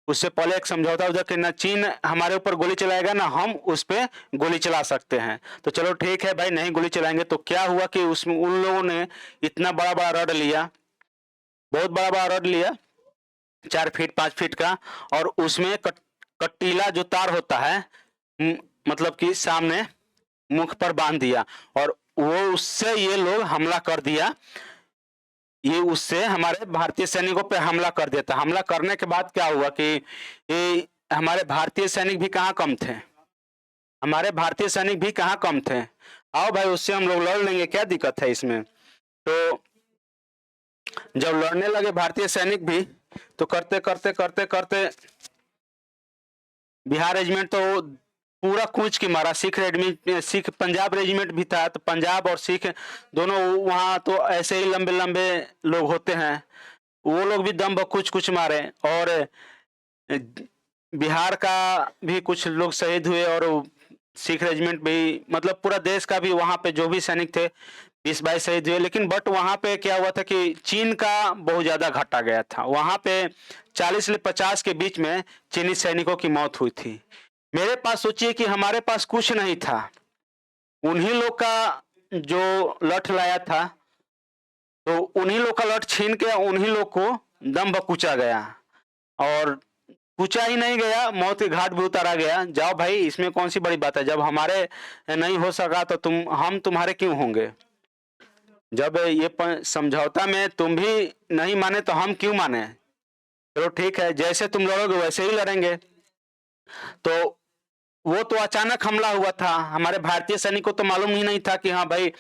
[SPEAKER 1] उससे पहले एक समझौता हुआ कि ना चीन हमारे ऊपर गोली चलाएगा ना हम उस पर गोली चला सकते हैं। तो चलो ठीक है भाई, नहीं गोली चलाएंगे। तो क्या हुआ कि उसमें उन लोगों ने इतना बड़ा बड़ा रॉड लिया, बहुत बड़ा बड़ा रॉड लिया, 4 फीट 5 फीट का, और उसमें कटीला जो तार होता है, मतलब कि सामने मुख पर बांध दिया, और वो उससे ये लोग हमला कर दिया। ये उससे हमारे भारतीय सैनिकों पे हमला कर दिया था। हमला करने के बाद क्या हुआ कि ये हमारे भारतीय सैनिक भी कहाँ कम थे, हमारे भारतीय सैनिक भी कहाँ कम थे। आओ भाई, उससे हम लोग लड़ लेंगे, क्या दिक्कत है इसमें। तो जब लड़ने लगे भारतीय सैनिक भी, तो करते करते करते करते बिहार रेजिमेंट तो पूरा कूच के मारा। सिख पंजाब रेजिमेंट भी था, तो पंजाब और सिख दोनों वहाँ तो ऐसे ही लंबे लंबे लोग होते हैं, वो लोग भी दम कुछ कुछ मारे। और बिहार का भी कुछ लोग शहीद हुए, और सिख रेजिमेंट भी, मतलब पूरा देश का भी वहाँ पे जो भी सैनिक थे 20-22 शहीद हुए। लेकिन बट वहाँ पे क्या हुआ था कि चीन का बहुत ज़्यादा घटा गया था। वहाँ पे 40 से 50 के बीच में चीनी सैनिकों की मौत हुई थी। मेरे पास सोचिए कि हमारे पास कुछ नहीं था, उन्हीं लोग का जो लठ लाया था, तो उन्हीं लोग का लठ छीन के उन्हीं लोग को दम बकुचा गया। और पूछा ही नहीं गया, मौत के घाट भी उतारा गया। जाओ भाई, इसमें कौन सी बड़ी बात है, जब हमारे नहीं हो सका तो हम तुम्हारे क्यों होंगे। जब ये समझौता में तुम भी नहीं माने तो हम क्यों माने। चलो ठीक है, जैसे तुम लड़ोगे वैसे ही लड़ेंगे। तो वो तो अचानक हमला हुआ था, हमारे भारतीय सैनिक को तो मालूम ही नहीं था कि हाँ भाई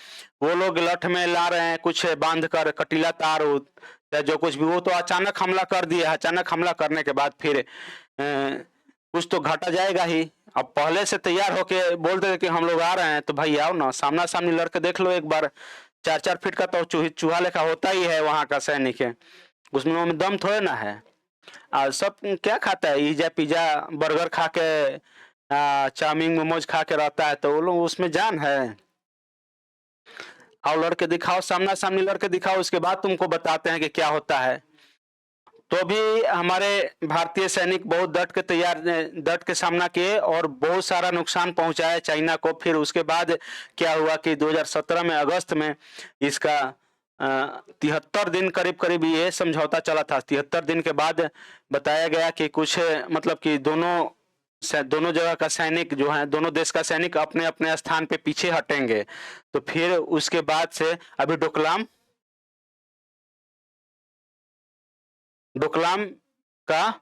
[SPEAKER 1] वो लोग लठ में ला रहे हैं कुछ बांध कर कटीला तार या जो कुछ भी। वो तो अचानक हमला कर दिया। अचानक हमला करने के बाद फिर कुछ तो घटा जाएगा ही। अब पहले से तैयार होके बोलते थे कि हम लोग आ रहे हैं, तो भाई आओ ना, सामना सामनी लड़के देख लो एक बार। 4-4 फीट का तो चूहा लेखा होता ही है वहां का सैनिक है, उसमें दम थोड़े ना है। सब क्या खाता है, पिज्जा पिज्जा बर्गर खा के, चाउमीन मोमोज खा के रहता है, तो वो लोग उसमें जान है। आओ लड़के दिखाओ, सामना सामनी लड़के दिखाओ, उसके बाद तुमको बताते हैं कि क्या होता है। तो भी हमारे भारतीय सैनिक बहुत डट के सामना किए और बहुत सारा नुकसान पहुंचाया चाइना को। फिर उसके बाद क्या हुआ कि 2017 में अगस्त में इसका 73 दिन करीब करीब ये समझौता चला था। 73 दिन के बाद बताया गया कि कुछ, मतलब कि दोनों जगह का सैनिक जो है, दोनों देश का सैनिक अपने अपने स्थान पे पीछे हटेंगे। तो फिर उसके बाद से अभी डोकलाम का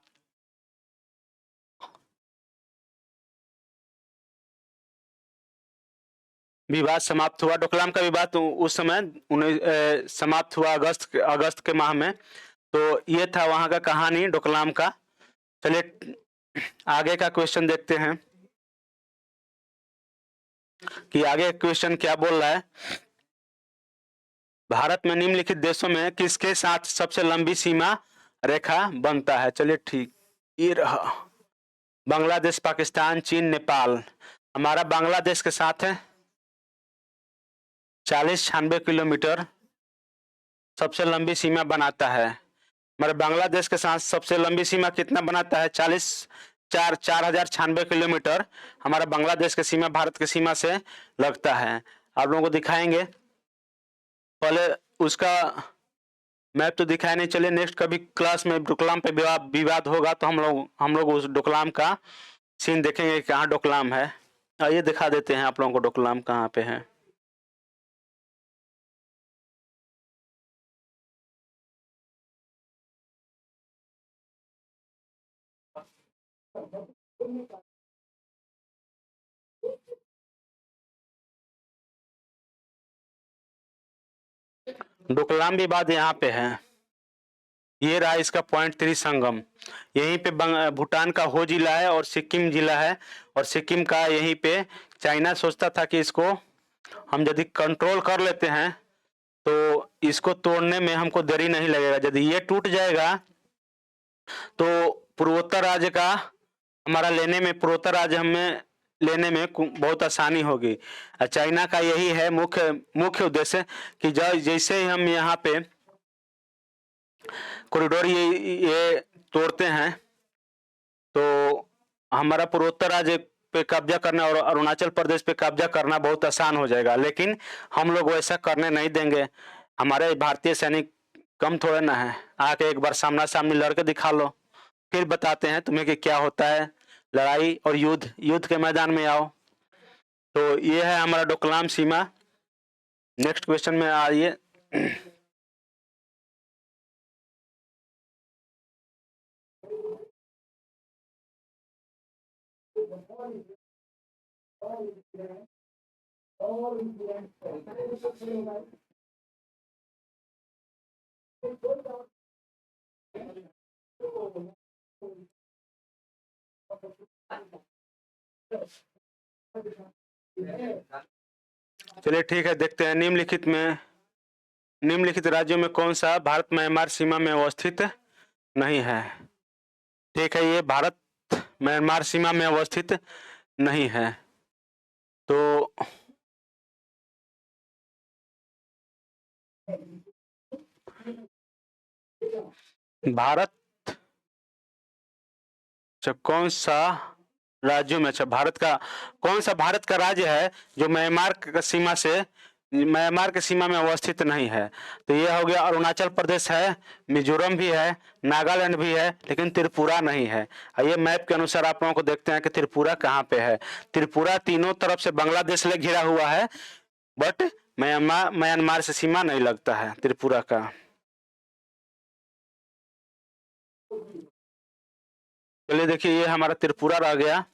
[SPEAKER 1] विवाद समाप्त हुआ। डोकलाम का विवाद उस समय समाप्त हुआ अगस्त के माह में। तो ये था वहां का कहानी डोकलाम का। चलिए आगे का क्वेश्चन देखते हैं कि आगे क्वेश्चन क्या बोल रहा है। भारत में निम्नलिखित देशों में किसके साथ सबसे लंबी सीमा रेखा बनता है। चलिए ठीक, ये रहा बांग्लादेश, पाकिस्तान, चीन, नेपाल। हमारा बांग्लादेश के साथ है 40-96 किलोमीटर सबसे लंबी सीमा बनाता है। हमारे बांग्लादेश के साथ सबसे लंबी सीमा कितना बनाता है, 4096 किलोमीटर हमारा बांग्लादेश की सीमा भारत की सीमा से लगता है। आप लोगों को दिखाएंगे, पहले उसका मैप तो दिखाया नहीं। चलिए नेक्स्ट कभी क्लास में डोकलाम पे विवाद होगा तो हम लोग उस डोकलाम का सीन देखेंगे, कहाँ डोकलाम है। आइए दिखा देते हैं आप लोगों को डोकलाम कहाँ पे है। डोकलाम विवाद यहाँ पे है, ये रहा इसका पॉइंट 3 संगम। यहीं पे भूटान का हो जिला है और सिक्किम जिला है, और सिक्किम का यहीं पे चाइना सोचता था कि इसको हम यदि कंट्रोल कर लेते हैं तो इसको तोड़ने में हमको देरी नहीं लगेगा। यदि ये टूट जाएगा तो पूर्वोत्तर राज्य का हमारा लेने में, पूर्वोत्तर राज्य हमें लेने में बहुत आसानी होगी। चाइना का यही है मुख्य मुख्य उद्देश्य कि जैसे ही हम यहाँ पे कॉरिडोर ये तोड़ते हैं तो हमारा पूर्वोत्तर राज्य पे कब्जा करना और अरुणाचल प्रदेश पे कब्जा करना बहुत आसान हो जाएगा। लेकिन हम लोग वैसा करने नहीं देंगे। हमारे भारतीय सैनिक कम थोड़े ना है। आके एक बार सामना सामनी लड़के दिखा लो, फिर बताते हैं तुम्हें कि क्या होता है लड़ाई और युद्ध। युद्ध के मैदान में आओ। तो ये है हमारा डोकलाम सीमा। नेक्स्ट क्वेश्चन में आइए। चलिए ठीक है, देखते हैं निम्नलिखित राज्यों में कौन सा भारत म्यांमार सीमा में अवस्थित नहीं है। ठीक है, ये भारत म्यांमार सीमा में अवस्थित नहीं है। तो भारत कौन सा राज्यों में, अच्छा भारत का कौन सा भारत का राज्य है जो म्यांमार की सीमा से, म्यांमार की सीमा में अवस्थित नहीं है। तो ये हो गया अरुणाचल प्रदेश है, मिजोरम भी है, नागालैंड भी है, लेकिन त्रिपुरा नहीं है। ये मैप के अनुसार आप लोगों को देखते हैं कि त्रिपुरा कहाँ पे है। त्रिपुरा तीनों तरफ से बांग्लादेश से घिरा हुआ है, बट म्यांमार से सीमा नहीं लगता है त्रिपुरा का। चलिए देखिए, ये हमारा त्रिपुरा रह गया।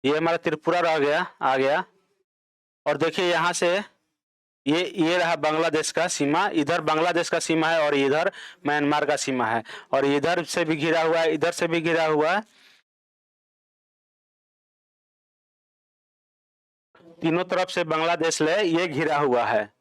[SPEAKER 1] ये हमारा त्रिपुरा रह गया, आ गया। और देखिए यहाँ से ये रहा बांग्लादेश का सीमा। इधर बांग्लादेश का सीमा है और इधर म्यांमार का सीमा है। और इधर से भी घिरा हुआ है, इधर से भी घिरा हुआ है। तीनों तरफ से बांग्लादेश ले ये घिरा हुआ है।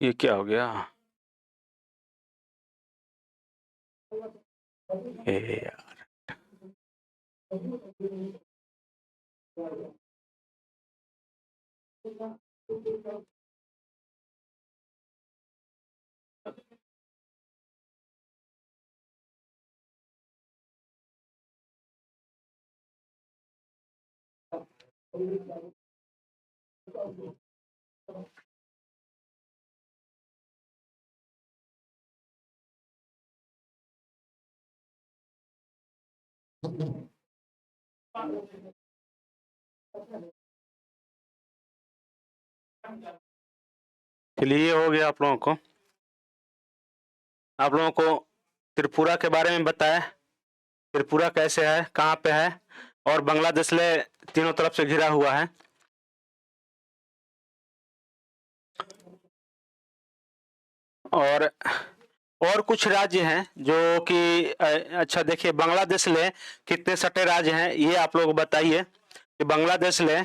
[SPEAKER 1] ये क्या हो गया? यार, चलिए ये हो गया आप लोगों को त्रिपुरा के बारे में बताया। त्रिपुरा कैसे है, कहाँ पे है, और बांग्लादेश ले तीनों तरफ से घिरा हुआ है। और कुछ राज्य हैं जो कि अच्छा देखिए, बांग्लादेश ले कितने सटे राज्य हैं ये आप लोग बताइए कि बांग्लादेश ले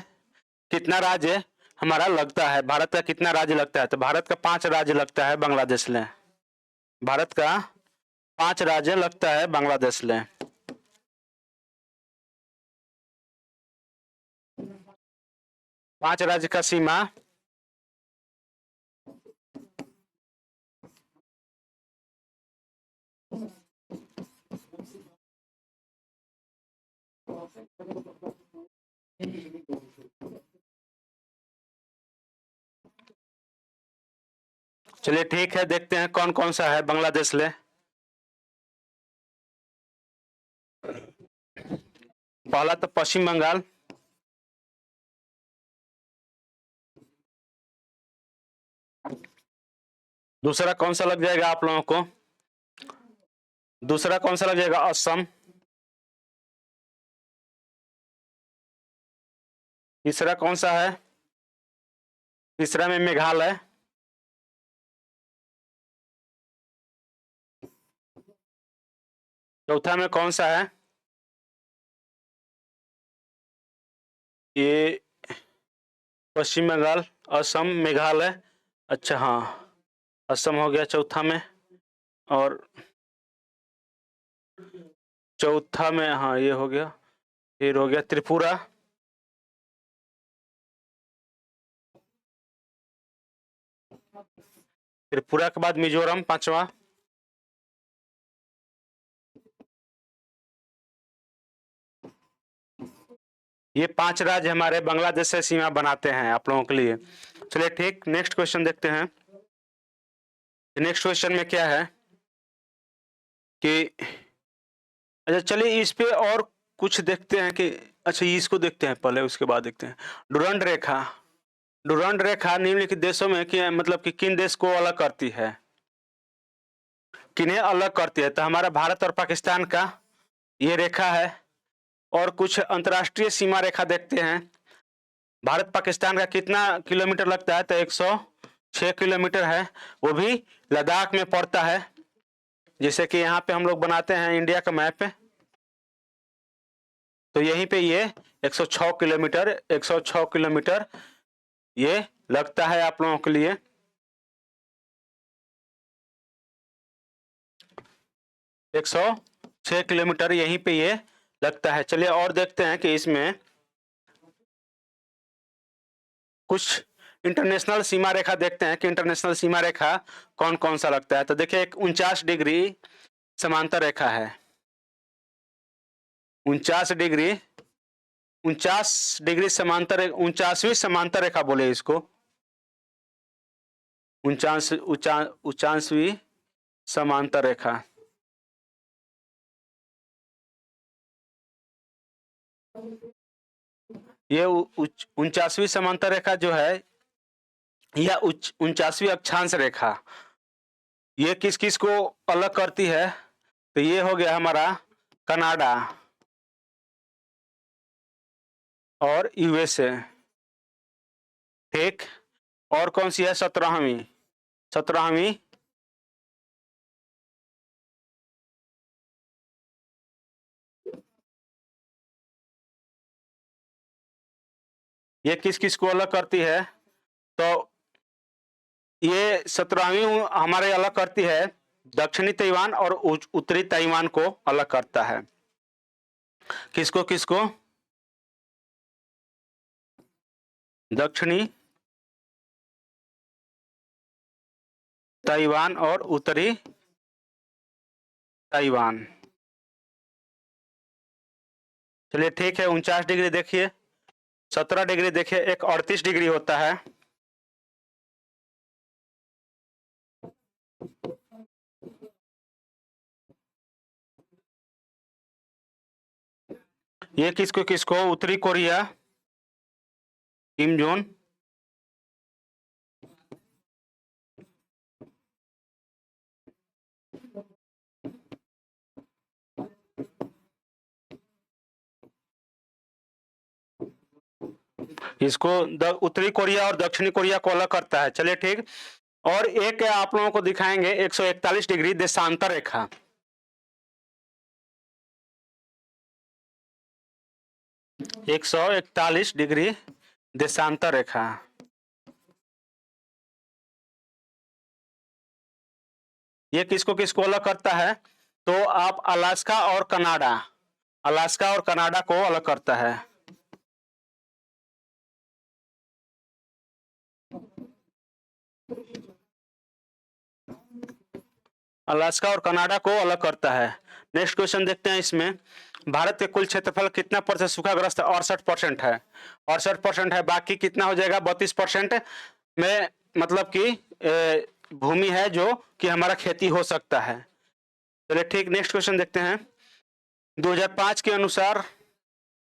[SPEAKER 1] कितना राज्य हमारा लगता है। भारत का कितना राज्य लगता है? तो भारत का 5 राज्य लगता है बांग्लादेश ले। भारत का 5 राज्य लगता है बांग्लादेश ले। 5 राज्य का सीमा चलिए ठीक है, देखते हैं कौन कौन सा है बांग्लादेश ले। पहला तो पश्चिम बंगाल, दूसरा कौन सा लग जाएगा आप लोगों को? दूसरा कौन सा लग जाएगा? असम। तीसरा कौन सा है? तीसरा में मेघालय, चौथा में कौन सा है? ये पश्चिम बंगाल, असम, मेघालय। अच्छा हाँ, असम हो गया चौथा में, और चौथा में हाँ ये हो गया, फिर हो गया त्रिपुरा, त्रिपुरा के बाद मिजोरम पांचवा, ये 5 राज्य हमारे बांग्लादेश से सीमा बनाते हैं आप लोगों के लिए। चलिए ठीक, नेक्स्ट क्वेश्चन देखते हैं। नेक्स्ट क्वेश्चन में क्या है कि अच्छा चलिए इस पे और कुछ देखते हैं कि अच्छा इसको देखते हैं पहले, उसके बाद देखते हैं डुरंड रेखा। डुरंड रेखा निम्नलिखित देशों में कि मतलब कि किन देश को अलग करती है, किन्हें अलग करती है? तो हमारा भारत और पाकिस्तान का ये रेखा है। और कुछ अंतर्राष्ट्रीय सीमा रेखा देखते हैं। भारत पाकिस्तान का कितना किलोमीटर लगता है? तो 106 किलोमीटर है, वो भी लद्दाख में पड़ता है। जैसे कि यहाँ पे हम लोग बनाते हैं इंडिया का मैप, तो यहीं पे ये 106 किलोमीटर, 106 किलोमीटर ये लगता है आप लोगों के लिए। एक 106 किलोमीटर यहीं पे ये लगता है। चलिए और देखते हैं कि इसमें कुछ इंटरनेशनल सीमा रेखा देखते हैं कि इंटरनेशनल सीमा रेखा कौन कौन सा लगता है। तो देखिए एक 49 डिग्री समांतर रेखा है, 49 डिग्री, 49 डिग्री समांतर, 49वीं समांतर रेखा बोले इसको, 49वीं समांतर रेखा। ये 49वीं समांतर रेखा जो है या 49वीं अक्षांश रेखा, ये किस किस को अलग करती है? तो ये हो गया हमारा कनाडा और यूएसए, ठीक। और कौन सी है? 17वीं, 17वीं ये किस किस को अलग करती है? तो ये 17वीं हमारे अलग करती है दक्षिणी ताइवान और उत्तरी ताइवान को अलग करता है। किसको किसको? दक्षिणी ताइवान और उत्तरी ताइवान। चलिए ठीक है, 49 डिग्री देखिए, 17 डिग्री देखिए, एक 38 डिग्री होता है। ये किसको किसको? उत्तरी कोरिया, किम जोन, इसको उत्तरी कोरिया और दक्षिणी कोरिया को अलग करता है। चलिए ठीक, और एक आप लोगों को दिखाएंगे 141 डिग्री देशांतर रेखा। एक 141 डिग्री देशांतर रेखा, ये किसको किसको अलग करता है? तो आप अलास्का और कनाडा, अलास्का और कनाडा को अलग करता है। अलास्का और कनाडा को अलग करता है। नेक्स्ट क्वेश्चन देखते हैं। इसमें भारत के कुल क्षेत्रफल कितना % सूखाग्रस्त? 68% है, 68% है। बाकी कितना हो जाएगा? 32% में मतलब कि भूमि है जो कि हमारा खेती हो सकता है। चलिए ठीक, नेक्स्ट क्वेश्चन देखते हैं। 2005 के अनुसार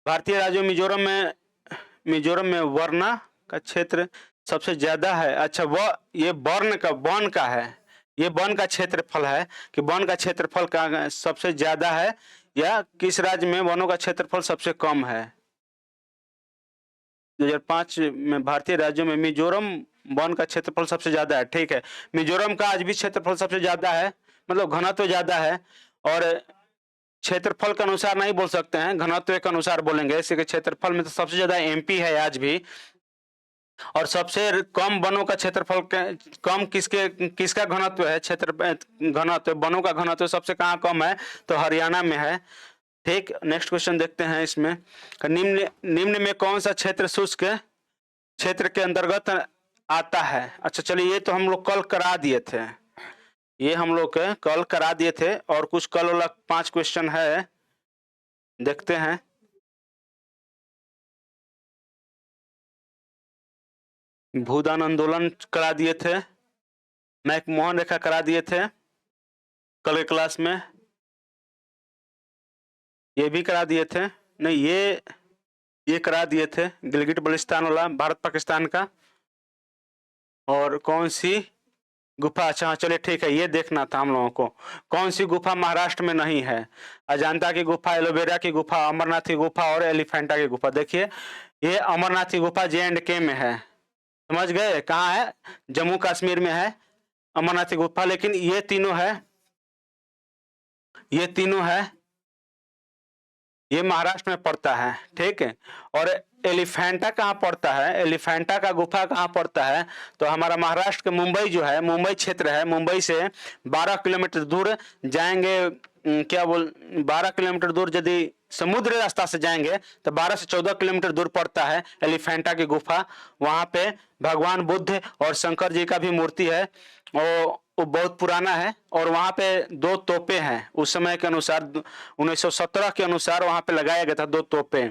[SPEAKER 1] भारतीय राज्यों मिजोरम में वर्ना का क्षेत्र सबसे ज्यादा है। अच्छा, वह ये वन का है, ये वन का क्षेत्रफल है कि वन का क्षेत्रफल का सबसे ज्यादा है, या किस राज्य में वनों का क्षेत्रफल सबसे कम है? 2005 में भारतीय राज्यों में मिजोरम वन का क्षेत्रफल सबसे ज्यादा है, ठीक है। मिजोरम का आज भी क्षेत्रफल सबसे ज्यादा है, मतलब घनत्व ज्यादा है। और क्षेत्रफल के अनुसार नहीं बोल सकते हैं, घनत्व के अनुसार बोलेंगे। इसी के क्षेत्रफल में तो सबसे ज्यादा एमपी है आज भी। और सबसे कम वनों का क्षेत्रफल कम किसका घनत्व है, क्षेत्र घनत्व वनों का घनत्व सबसे कहाँ कम है, तो हरियाणा में है। ठीक, नेक्स्ट क्वेश्चन देखते हैं इसमें। निम्न निम्न में कौन सा क्षेत्र शुष्क क्षेत्र के अंतर्गत आता है। अच्छा चलिए, ये तो हम लोग कल करा दिए थे, ये हम लोग कल करा दिए थे। और कुछ कल वाला 5 क्वेश्चन है, देखते हैं। भूदान आंदोलन करा दिए थे, मैकमोहन रेखा करा दिए थे कल के क्लास में, ये भी करा दिए थे। नहीं, ये करा दिए थे गिलगिट बल्टिस्तान वाला, भारत पाकिस्तान का। और कौन सी गुफा, अच्छा चलिए ठीक है, ये देखना था हम लोगों को, कौन सी गुफा महाराष्ट्र में नहीं है। अजंता की गुफा, एलोवेरा की गुफा, अमरनाथ की गुफा और एलिफेंटा की गुफा। देखिए ये अमरनाथ की गुफा J&K में है, समझ गए कहाँ है, जम्मू कश्मीर में है अमरनाथ की गुफा। लेकिन ये तीनों है, ये तीनों है, ये महाराष्ट्र में पड़ता है, ठीक है। और एलिफेंटा कहाँ पड़ता है, एलिफेंटा का गुफा कहाँ पड़ता है, तो हमारा महाराष्ट्र के मुंबई जो है, मुंबई क्षेत्र है, मुंबई से 12 किलोमीटर दूर जाएंगे। क्या बोल 12 किलोमीटर दूर यदि समुद्र रास्ता से जाएंगे तो 12 से 14 किलोमीटर दूर पड़ता है एलिफेंटा की गुफा। वहां पे भगवान बुद्ध और शंकर जी का भी मूर्ति है, वो बहुत पुराना है। और वहां पे 2 तोपे हैं उस समय के अनुसार, 1917 के अनुसार वहां पे लगाया गया था 2 तोपे,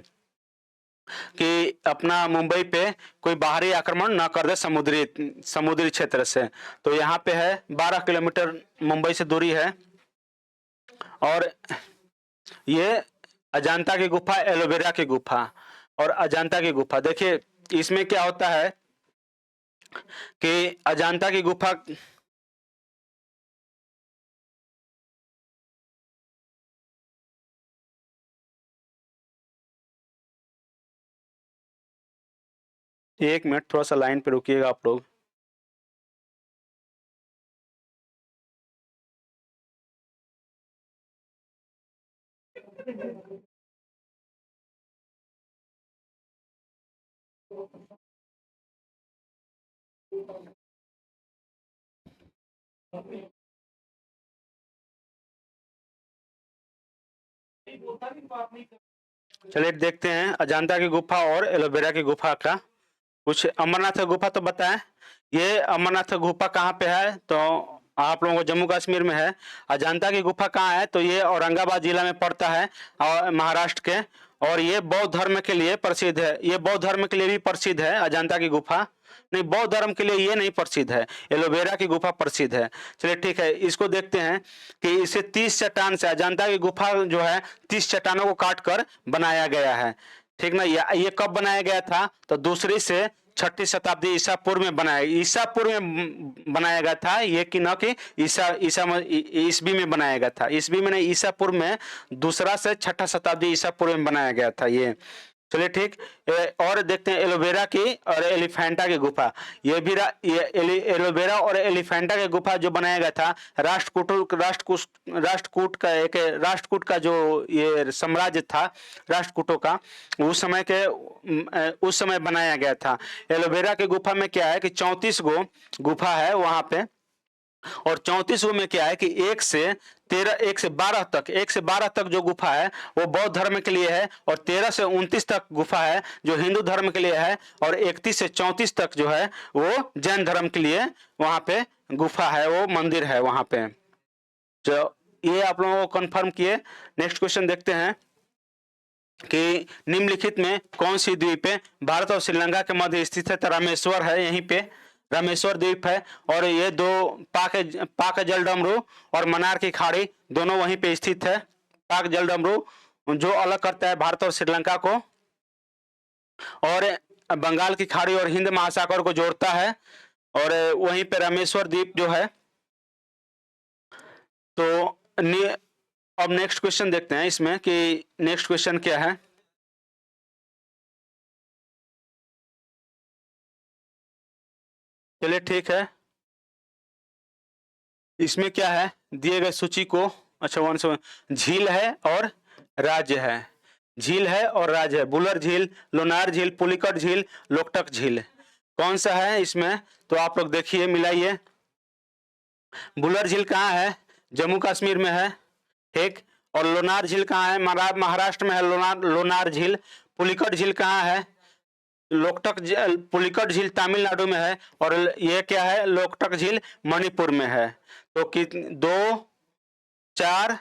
[SPEAKER 1] कि अपना मुंबई पे कोई बाहरी आक्रमण ना कर दे समुद्री क्षेत्र से। तो यहाँ पे है 12 किलोमीटर मुंबई से दूरी है। और ये अजंता की गुफा, एलोवेरा की गुफा और अजंता की गुफा। देखिए इसमें क्या होता है कि अजंता की गुफा, एक मिनट थोड़ा सा लाइन पे रुकिएगा आप लोग। चलिए देखते हैं अजंता की गुफा और एलोवेरा की गुफा का कुछ। अमरनाथ गुफा तो बताएं, ये अमरनाथ गुफा कहाँ पे है, तो आप लोगों को जम्मू कश्मीर में है। अजंता की गुफा कहाँ है, तो ये औरंगाबाद जिला में पड़ता है और महाराष्ट्र के। और ये बौद्ध धर्म के लिए प्रसिद्ध है, ये बौद्ध धर्म के लिए भी प्रसिद्ध है अजंता की गुफा। नहीं, बौद्ध धर्म के लिए ये नहीं प्रसिद्ध है, एलोवेरा की गुफा प्रसिद्ध है। चलिए ठीक है, इसको देखते हैं कि इसे 30 चट्टान से, अजंता की गुफा जो है 30 चट्टानों को काट कर बनाया गया है, ठीक ना। ये कब बनाया गया था, तो दूसरी से 6ठी शताब्दी ईसा पूर्व में बनाया, ईसा पूर्व में बनाया गया था ये, कि न कि ईसवी में बनाया गया था, ईसवी में नहीं, ईसा पूर्व में, दूसरा से 6ठा शताब्दी ईसा पूर्व में बनाया गया था ये। चलिए ठीक। और देखते हैं एलोवेरा की और एलिफेंटा की गुफा। ये भी एलोवेरा और एलिफेंटा की गुफा जो बनाया गया था, राष्ट्रकूट का जो ये साम्राज्य था राष्ट्रकूटों का, उस समय बनाया गया था। एलोवेरा की गुफा में क्या है कि 34 गो गुफा है वहां पे। और 34 में क्या है कि 1 से 12 तक जो गुफा है वो बौद्ध धर्म के लिए है, और 13 से 29 तक गुफा है जो हिंदू धर्म के लिए है, और 31 से 34 तक जो है वो जैन धर्म के लिए वहां पे गुफा है, वो मंदिर है वहां पे। तो ये आप लोगों को कंफर्म किए। नेक्स्ट क्वेश्चन देखते हैं कि निम्नलिखित में कौन सी द्वीप है भारत और श्रीलंका के मध्य स्थित है, तो रामेश्वर है, यहीं पे रामेश्वर द्वीप है। और ये 2 पाक जल डमरू और मन्नार की खाड़ी दोनों वहीं पे स्थित है। पाक जल डमरू जो अलग करता है भारत और श्रीलंका को, और बंगाल की खाड़ी और हिंद महासागर को जोड़ता है। और वहीं पे रामेश्वर द्वीप जो है। तो अब नेक्स्ट क्वेश्चन देखते हैं इसमें कि नेक्स्ट क्वेश्चन क्या है। चलिए ठीक है, इसमें क्या है दिए गए सूची को, अच्छा 1 झील है और राज्य है, झील है और राज्य है, बुलर झील, लोनार झील, पुलिकट झील, लोकटक झील, कौन सा है इसमें? तो आप लोग देखिए, मिलाइए। बुलर झील कहाँ है? जम्मू कश्मीर में है, ठीक। और लोनार झील कहाँ है? महाराष्ट्र में है लोनार झील। पुलिकट झील कहाँ है? पुलिकट झील तमिलनाडु में है। और ये क्या है? लोकटक झील मणिपुर में है। तो दो चार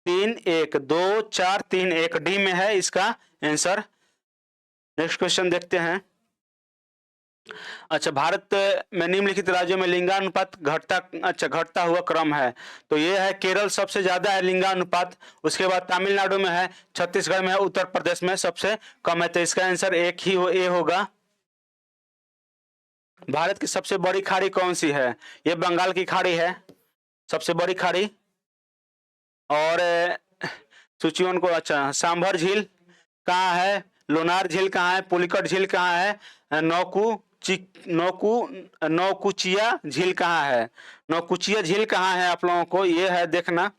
[SPEAKER 1] तीन एक, 2 4 3 1 डी में है इसका आंसर। नेक्स्ट क्वेश्चन देखते हैं। अच्छा, भारत में निम्नलिखित राज्यों में लिंगानुपात घटता हुआ क्रम है। तो ये है केरल सबसे ज्यादा है लिंगानुपात, उसके बाद तमिलनाडु में है, छत्तीसगढ़ में है, उत्तर प्रदेश में सबसे कम है। तो इसका आंसर एक ही ए होगा। भारत की सबसे बड़ी खाड़ी कौन सी है? ये बंगाल की खाड़ी है सबसे बड़ी खाड़ी। और सूचियों को, अच्छा, सांभर झील कहाँ है? लोनार झील कहाँ है? पुलिकट झील कहाँ है? नौकुचिया झील कहाँ है? नौकुचिया झील कहाँ है आप लोगों को ये है देखना।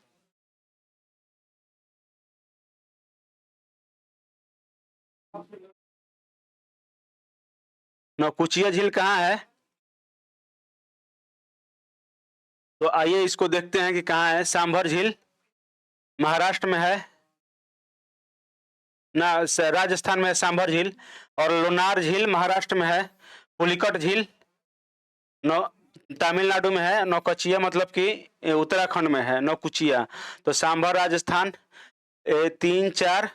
[SPEAKER 1] नौकुचिया झील कहाँ है? तो आइए इसको देखते हैं कि कहाँ है। सांभर झील महाराष्ट्र में है ना, राजस्थान में है सांभर झील। और लोनार झील महाराष्ट्र में है। पुलिकट झील नौ तमिलनाडु में है। नौकुचिया मतलब कि उत्तराखंड में है नौकुचिया। तो सांभर राजस्थान। 3 4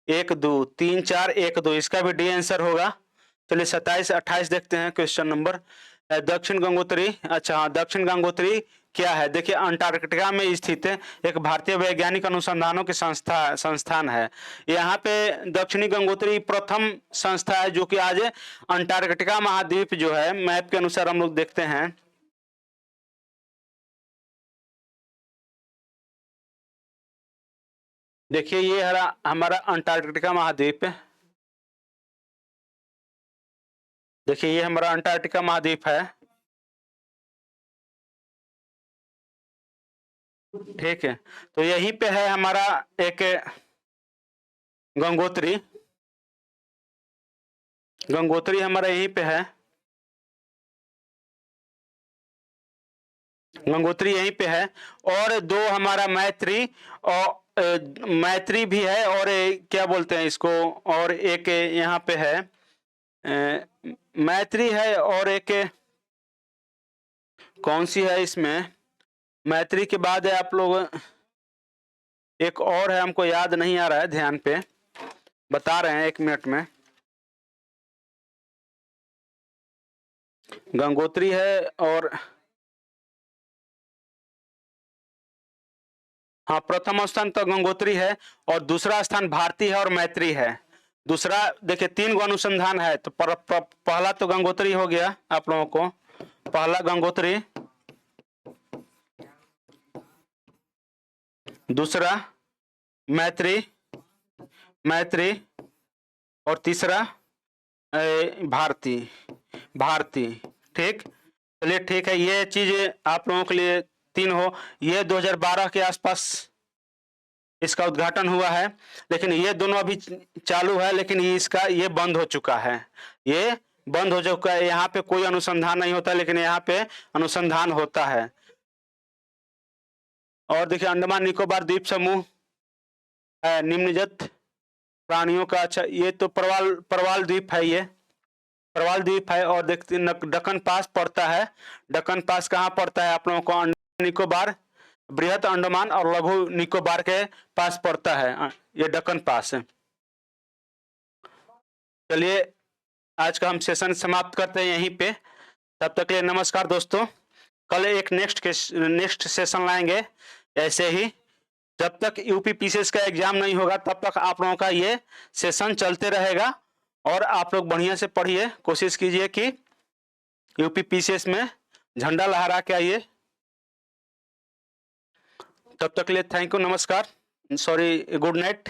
[SPEAKER 1] 1 2, 3 4 1 2, इसका भी डी आंसर होगा। चलिए 27 28 देखते हैं क्वेश्चन नंबर। दक्षिण गंगोत्री, अच्छा हाँ, दक्षिण गंगोत्री क्या है? देखिए अंटार्कटिका में स्थित एक भारतीय वैज्ञानिक अनुसंधानों की संस्थान है। यहाँ पे दक्षिणी गंगोत्री प्रथम संस्था है जो कि आज अंटार्कटिका महाद्वीप जो है, मैप के अनुसार हम लोग देखते हैं। देखिए ये हमारा अंटार्कटिका महाद्वीप है। देखिए ये हमारा अंटार्कटिका महाद्वीप है, ठीक है। तो यहीं पे है हमारा एक गंगोत्री। गंगोत्री हमारा यहीं पे है, गंगोत्री यहीं पे है। और दो हमारा मैत्री, और मैत्री भी है, और क्या बोलते हैं इसको, और एक यहाँ पे है मैत्री है, और एक कौन सी है इसमें? मैत्री के बाद है आप लोग, एक और है, हमको याद नहीं आ रहा है, ध्यान पे बता रहे हैं 1 मिनट में। गंगोत्री है, और हाँ, प्रथम स्थान तो गंगोत्री है, और दूसरा स्थान भारती है और मैत्री है। दूसरा देखिए 3 गो अनुसंधान है, तो पहला तो गंगोत्री हो गया आप लोगों को, पहला गंगोत्री, दूसरा मैत्री, मैत्री, और तीसरा भारती, भारती, ठीक। चलिए ठीक है, ये चीज आप लोगों के लिए 3 हो। ये 2012 के आसपास इसका उद्घाटन हुआ है, लेकिन ये दोनों अभी चालू है, लेकिन ये बंद हो चुका है। ये बंद हो चुका है, यहाँ पे कोई अनुसंधान नहीं होता, लेकिन यहाँ पे अनुसंधान होता है। और देखिए अंडमान निकोबार द्वीप समूह है निम्नलिखित प्राणियों का, अच्छा ये तो प्रवाल द्वीप है, ये प्रवाल द्वीप है। और देखते दक्कन पास पड़ता है। दक्कन पास कहाँ पड़ता है आप लोगों को? अंडमान निकोबार, बृहद अंडमान और लघु निकोबार के पास पड़ता है ये दक्कन पास है। चलिए आज का हम सेशन समाप्त करते हैं यहीं पे। तब तक के लिए नमस्कार दोस्तों। कल एक नेक्स्ट सेशन लाएंगे ऐसे ही। जब तक यूपी पीसीएस का एग्जाम नहीं होगा तब तक आप लोगों का ये सेशन चलते रहेगा। और आप लोग बढ़िया से पढ़िए, कोशिश कीजिए कि यूपी पीसीएस में झंडा लहरा के आइए। तब तक के लिए थैंक यू, नमस्कार, सॉरी, गुड नाइट।